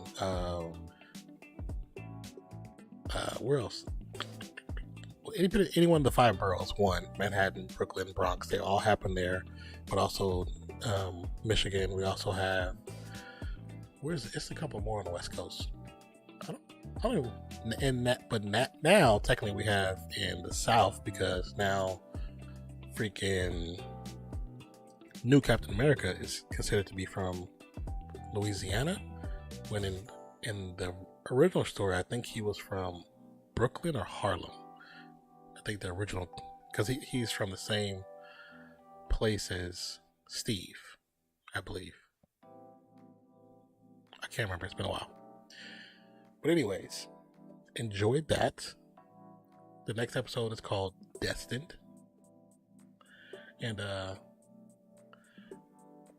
where else? Any one of the 5 boroughs, Manhattan, Brooklyn, Bronx, they all happen there. But also Michigan, we also have, it's a couple more on the West Coast. I don't even, but now technically we have in the South, because now freaking new Captain America is considered to be from Louisiana, when in the original story I think he was from Brooklyn or Harlem. I think the original, because he's from the same place as Steve, I believe. I can't remember, it's been a while. But anyways, enjoyed that. The next episode is called Destined. And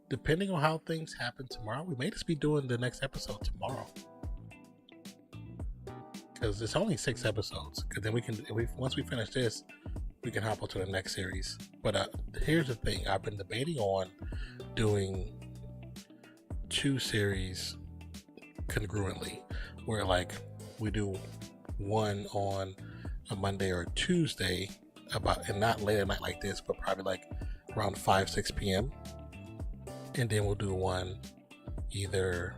depending on how things happen tomorrow, we may just be doing the next episode tomorrow. Because it's only 6 episodes. Because then once we finish this, we can hop on to the next series. But here's the thing: I've been debating on doing 2 series congruently, where like we do one on a Monday or Tuesday, and not late at night like this, but probably like around 5-6 p.m. And then we'll do one either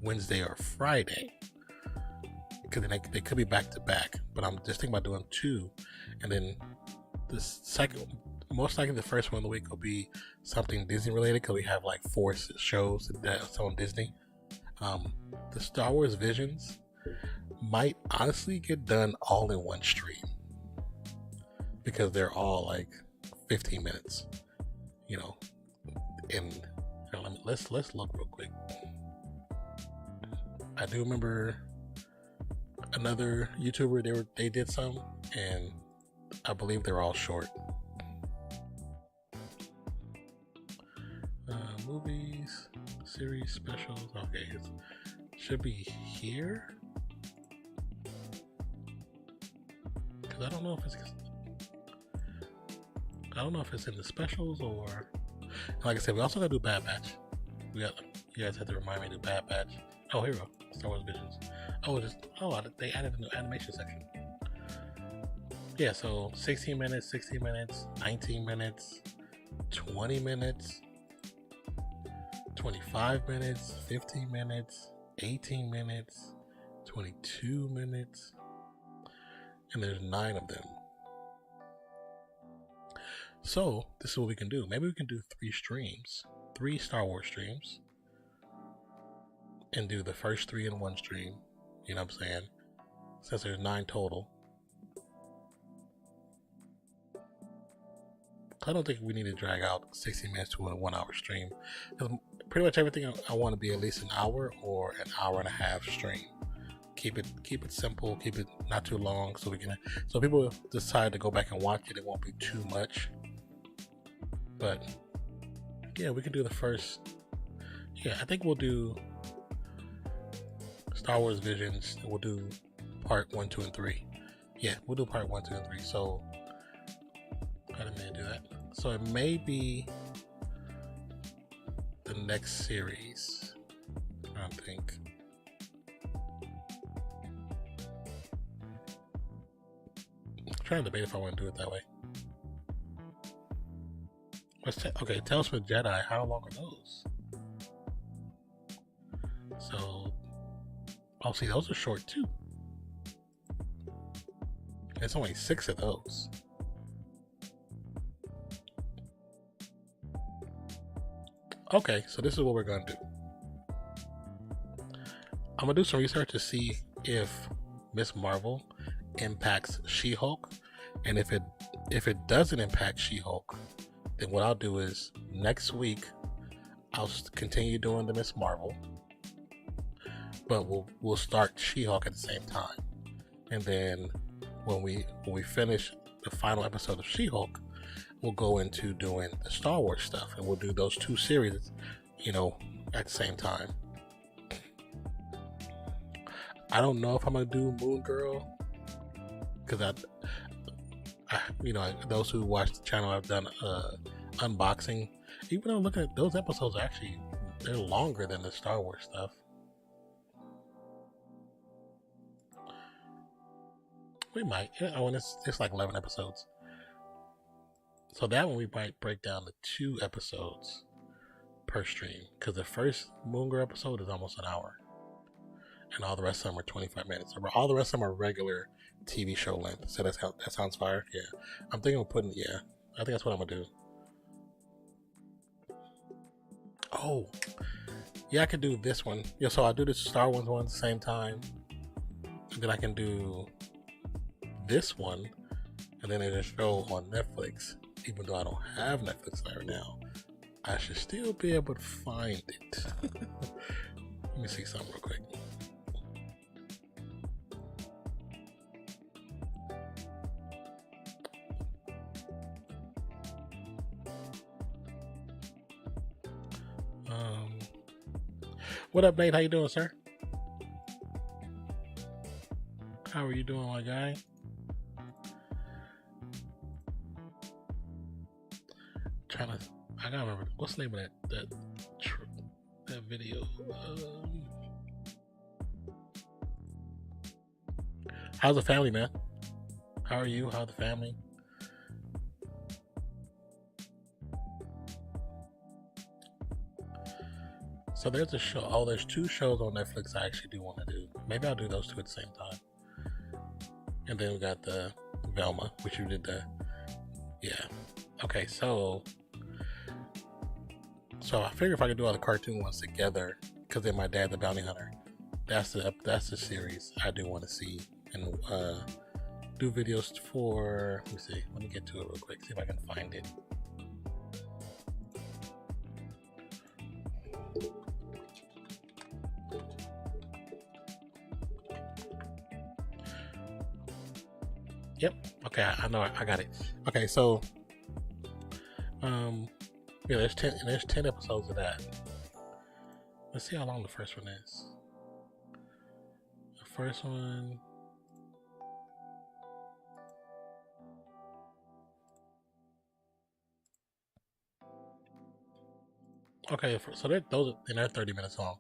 Wednesday or Friday. Because then they could be back to back, but I'm just thinking about doing 2, and then the second, most likely the first one of the week will be something Disney related, because we have like 4 shows that's on Disney. The Star Wars Visions might honestly get done all in one stream, because they're all like 15 minutes, and let's look real quick. I do remember another YouTuber, they did some, and I believe they're all short. Movies, series, specials. Okay, it should be here. Because I don't know if it's in the specials or. Like I said, we also gotta do Bad Batch. You guys have to remind me to do Bad Batch. Oh, here we go. Star Wars Visions. They added a new animation section. Yeah, so 16 minutes, 19 minutes, 20 minutes, 25 minutes, 15 minutes, 18 minutes, 22 minutes, and there's 9 of them. So this is what we can do. Maybe we can do 3 streams, 3 Star Wars streams, and do the first 3 in one stream. You know what I'm saying? Since there's 9 total. I don't think we need to drag out 60 minutes to a 1 hour stream. Pretty much everything I want to be at least an hour or an hour and a half stream. Keep it simple, keep it not too long, so people decide to go back and watch it, it won't be too much. But yeah, we can do the first. Yeah, I think we'll do Star Wars Visions. We'll do part 1, 2, and 3. Yeah, we'll do part 1, 2, and 3. So I didn't mean to do that. So it may be the next series, I think. I'm trying to debate if I want to do it that way. Okay, Tales from the Jedi, how long are those? So, see, those are short too. It's only 6 of those. Okay, so this is what we're gonna do. I'm gonna do some research to see if Ms. Marvel impacts She-Hulk, and if it doesn't impact She-Hulk, then what I'll do is next week I'll continue doing the Ms. Marvel, but we'll start She-Hulk at the same time, and then when we finish the final episode of She-Hulk, we'll go into doing the Star Wars stuff, and we'll do those 2 series, at the same time. I don't know if I'm gonna do Moon Girl, because those who watch the channel, I've done unboxing. Even though looking at those episodes, actually they're longer than the Star Wars stuff. We might. It's like 11 episodes. So that one we might break down to 2 episodes per stream, because the first Moon Girl episode is almost an hour, and all the rest of them are 25 minutes. All the rest of them are regular TV show length. So that sounds fire. Yeah, I'm thinking of putting. Yeah, I think that's what I'm gonna do. Oh, yeah, I could do this one. Yeah, so I'll do the Star Wars one at the same time, and then I can do this one, and then there's a show on Netflix. Even though I don't have Netflix right now, I should still be able to find it. Let me see something real quick. What up, Nate? How you doing, sir? How are you doing, my guy? I gotta remember what's the name of that video. How's the family, man? How are you? How's the family? So there's a show. Oh, there's 2 shows on Netflix I actually do want to do. Maybe I'll do those 2 at the same time. And then we got the Velma, which you did the. Yeah. Okay, so I figure if I could do all the cartoon ones together, because then My Dad the Bounty Hunter, that's the series I do want to see, and do videos for. Let me see. Let me get to it real quick. See if I can find it. Yep. Okay, I know. I got it. Okay, so yeah, there's 10 episodes of that. Let's see how long the first one is. The first one. Okay, so they're 30 minutes long.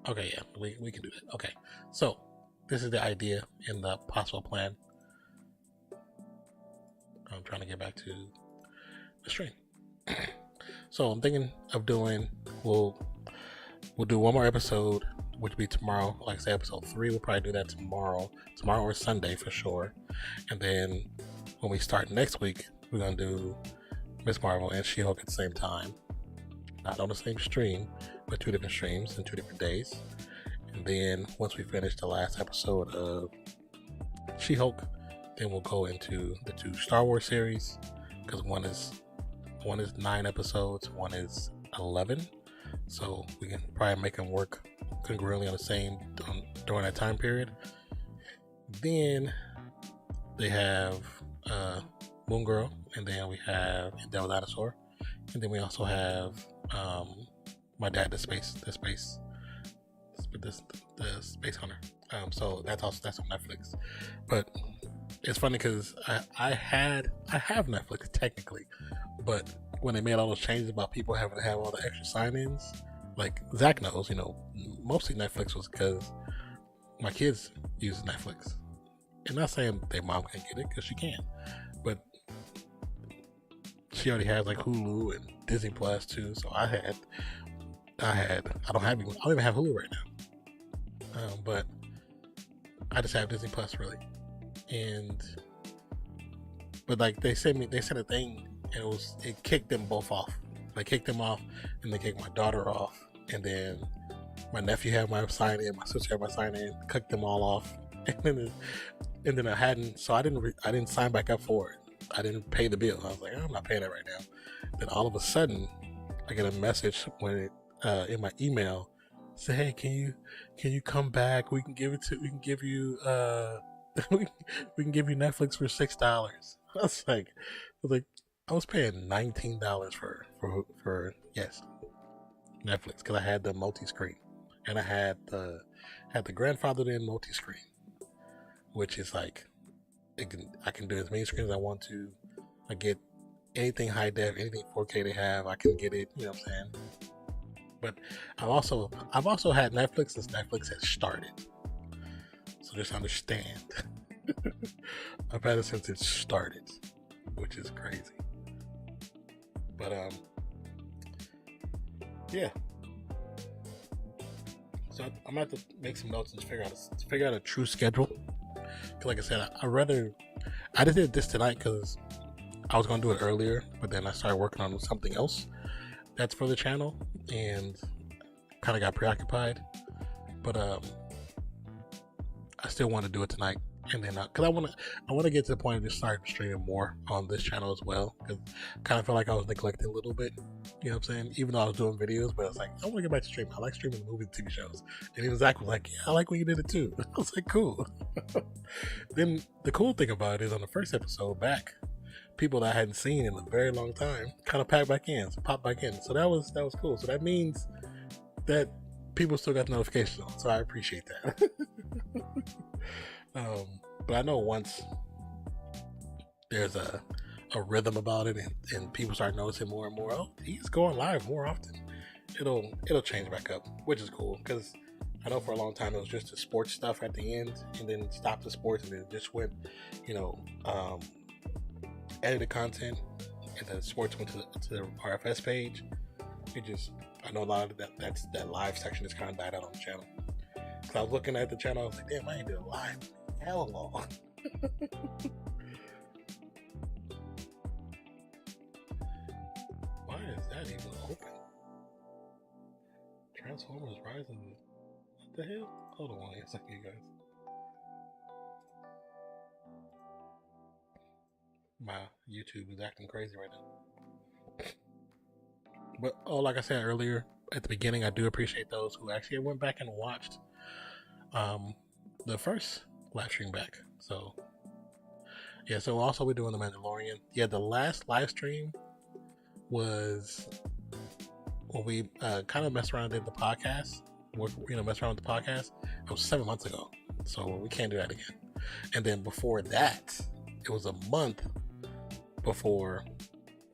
Okay, yeah, we can do that. Okay, so this is the idea and the possible plan. I'm trying to get back to the stream. So I'm thinking of doing. We'll do one more episode, which will be tomorrow. Like I said, episode 3. We'll probably do that tomorrow or Sunday for sure. And then when we start next week, we're gonna do Ms. Marvel and She-Hulk at the same time. Not on the same stream, but 2 different streams and 2 different days. And then once we finish the last episode of She-Hulk, then we'll go into the 2 Star Wars series, because one is 9 episodes, one is 11. So we can probably make them work congruently on the same during that time period. Then they have Moon Girl, and then we have Devil Dinosaur, and then we also have My Dad the Space Hunter. So that's on Netflix. But it's funny because I have Netflix technically, but when they made all those changes about people having to have all the extra sign-ins, like Zach knows, mostly Netflix was because my kids use Netflix. And not saying their mom can't get it, because she can, but she already has like Hulu and Disney Plus too. So I don't even have Hulu right now, but I just have Disney Plus really. But like they sent a thing, and it kicked them both off. They kicked them off, and they kicked my daughter off, and then my nephew had my sign in, my sister had my sign in, kicked them all off, and then I didn't sign back up for it. I didn't pay the bill. I was like, I'm not paying that right now. Then all of a sudden, I get a message when in my email say, hey, can you come back? We can give you we can give you Netflix for $6. I was like, I was paying $19 for Netflix because I had the multi-screen, and I had the grandfathered in multi-screen, which is like I can do as many screens as I want to. I get anything high def, anything 4K they have, I can get it. You know what I'm saying? But I've also had Netflix since Netflix has started. So just understand, I've had it since it started, which is crazy. But yeah. So I'm gonna have to make some notes and figure out a true schedule. Cause like I said, I just did this tonight because I was gonna do it earlier, but then I started working on something else that's for the channel and kind of got preoccupied. But I still want to do it tonight, and then because I want to get to the point of just starting streaming more on this channel as well. Because I kind of felt like I was neglecting a little bit. You know what I'm saying? Even though I was doing videos, but I was like, I want to get back to streaming. I like streaming movies and TV shows. And even Zach was like, yeah, I like when you did it too. I was like, cool. Then the cool thing about it is on the first episode back, people that I hadn't seen in a very long time kind of popped back in. So that was cool. So that means that people still got the notifications on. So I appreciate that. But I know once there's a rhythm about it and people start noticing more and more, oh, he's going live more often, it'll change back up, which is cool because I know for a long time it was just the sports stuff at the end and then stopped the sports and then it just went, edited content, and then sports went to the RFS page. I know a lot of that live section is kind of died out on the channel. Cause I was looking at the channel, I was like, damn, I ain't doing live hell long. Why is that even open? Transformers Rising. What the hell? Hold on one second, you guys. My YouTube is acting crazy right now. But like I said earlier at the beginning, I do appreciate those who actually went back and watched the first live stream back. So yeah, so also we're doing the Mandalorian. Yeah, the last live stream was when we kind of messed around in the podcast. Messed around with the podcast. It was 7 months ago, so we can't do that again. And then before that, it was a month before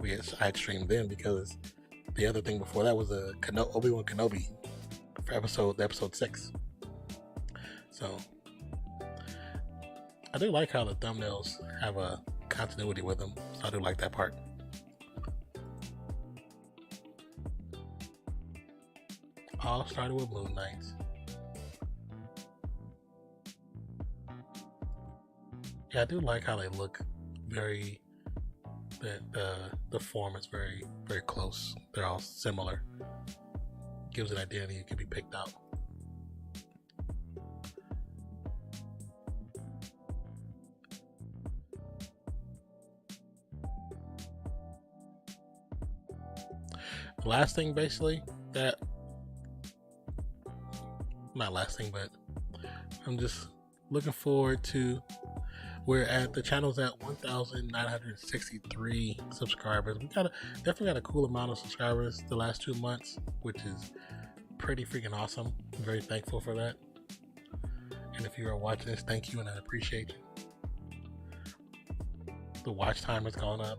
I had streamed then, because the other thing before that was a Obi-Wan Kenobi for episode 6. So I do like how the thumbnails have a continuity with them. So I do like that part. All started with Moon Knight. Yeah, I do like how they look. The form is very, very close. They're all similar. Gives an identity that can be picked out. The last thing, basically, not last thing, but I'm just looking forward to. We're at the channel's at 1,963 subscribers. We definitely got a cool amount of subscribers the last 2 months, which is pretty freaking awesome. I'm very thankful for that. And if you are watching this, thank you, and I appreciate you. The watch time has gone up.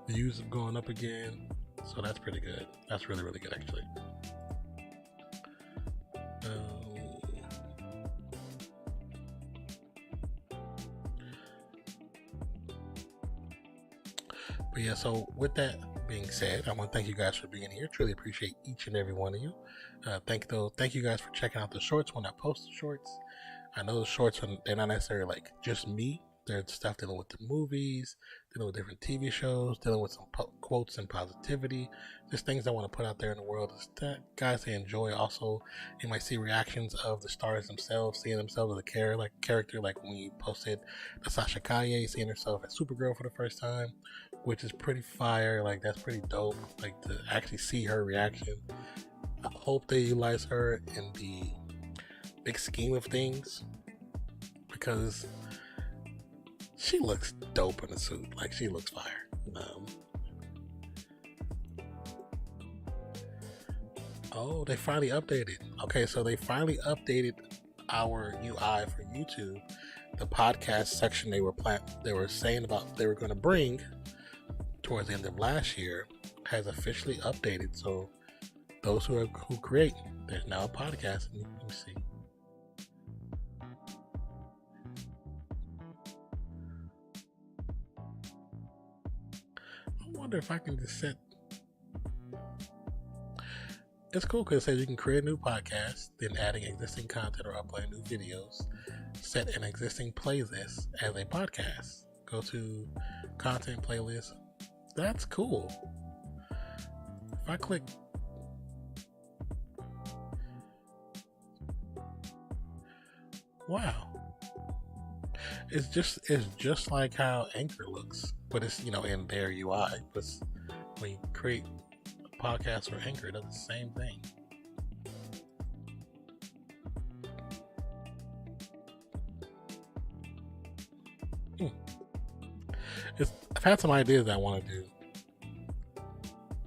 Views have gone up again. So that's pretty good. That's really, really good, actually. But yeah, so with that being said, I want to thank you guys for being here. Truly appreciate each and every one of you. Thank you guys for checking out the shorts when I post the shorts. I know the shorts, they're not necessarily like just me. There's stuff dealing with the movies, dealing with different TV shows, dealing with some quotes and positivity, just things I want to put out there in the world that guys they enjoy. Also, you might see reactions of the stars themselves, seeing themselves as a character, like when we posted the Sasha Kaye seeing herself as Supergirl for the first time, which is pretty fire. Like, that's pretty dope. Like, to actually see her reaction. I hope they utilize her in the big scheme of things, because she looks dope in a suit. Like, she looks fire. Oh, they finally updated. Okay, so they finally updated our UI for YouTube. The podcast section they were saying about they were going to bring towards the end of last year has officially updated. So those who create, there's now a podcast. Let me see. I wonder if I can just set. It's cool because it says you can create a new podcast, then adding existing content or uploading new videos. Set an existing playlist as a podcast. Go to content playlist. That's cool. If I click, wow, it's just like how Anchor looks, but it's in their UI. But when you create a podcast for Anchor, it does the same thing. I've had some ideas that I want to do.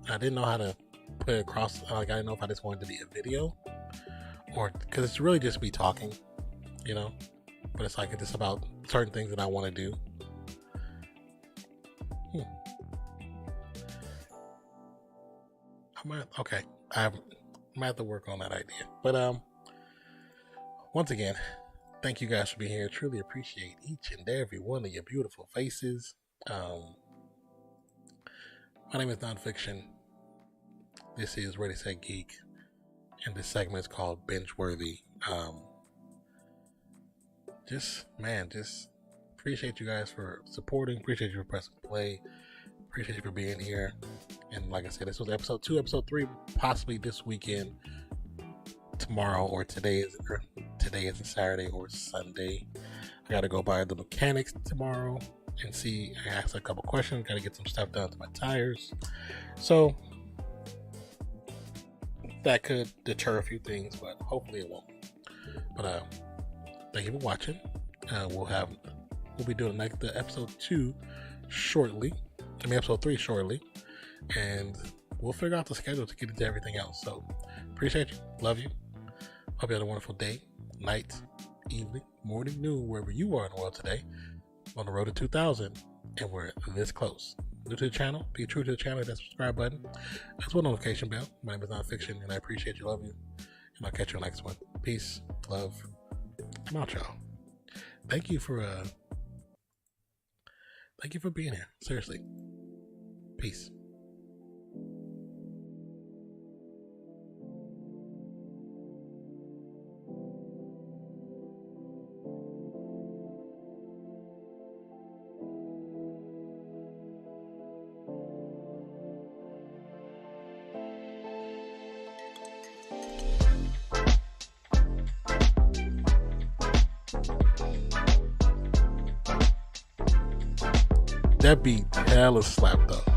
I didn't know how to put it across. I didn't know if I just wanted to be a video, or because it's really just me talking, But it's like it's about certain things that I want to do. I might have to work on that idea. But once again, thank you guys for being here. Truly appreciate each and every one of your beautiful faces. My name is Nonpfixion. This is Ready Set Geek, and this segment is called Bingeworthy. Just appreciate you guys for supporting. Appreciate you for pressing play. Appreciate you for being here. And like I said, this was episode 2. Episode 3 possibly this weekend, tomorrow, or today is Saturday or Sunday. I gotta go by the mechanics tomorrow and see. I asked a couple questions. Gotta get some stuff done to my tires. So that could deter a few things, but hopefully it won't. But thank you for watching. We'll be doing the episode 2 shortly. Episode 3 shortly, and we'll figure out the schedule to get into everything else. So appreciate you, love you. Hope you had a wonderful day, night, evening, morning, noon, wherever you are in the world today. On the road to 2,000, and we're this close. New to the channel, be true to the channel, hit that subscribe button, as well as notification bell. My name is Nonpfixion, and I appreciate you, love you, and I'll catch you on the next one. Peace, love. I'm out, y'all. Thank you for being here. Seriously. Peace. That beat hella slapped up.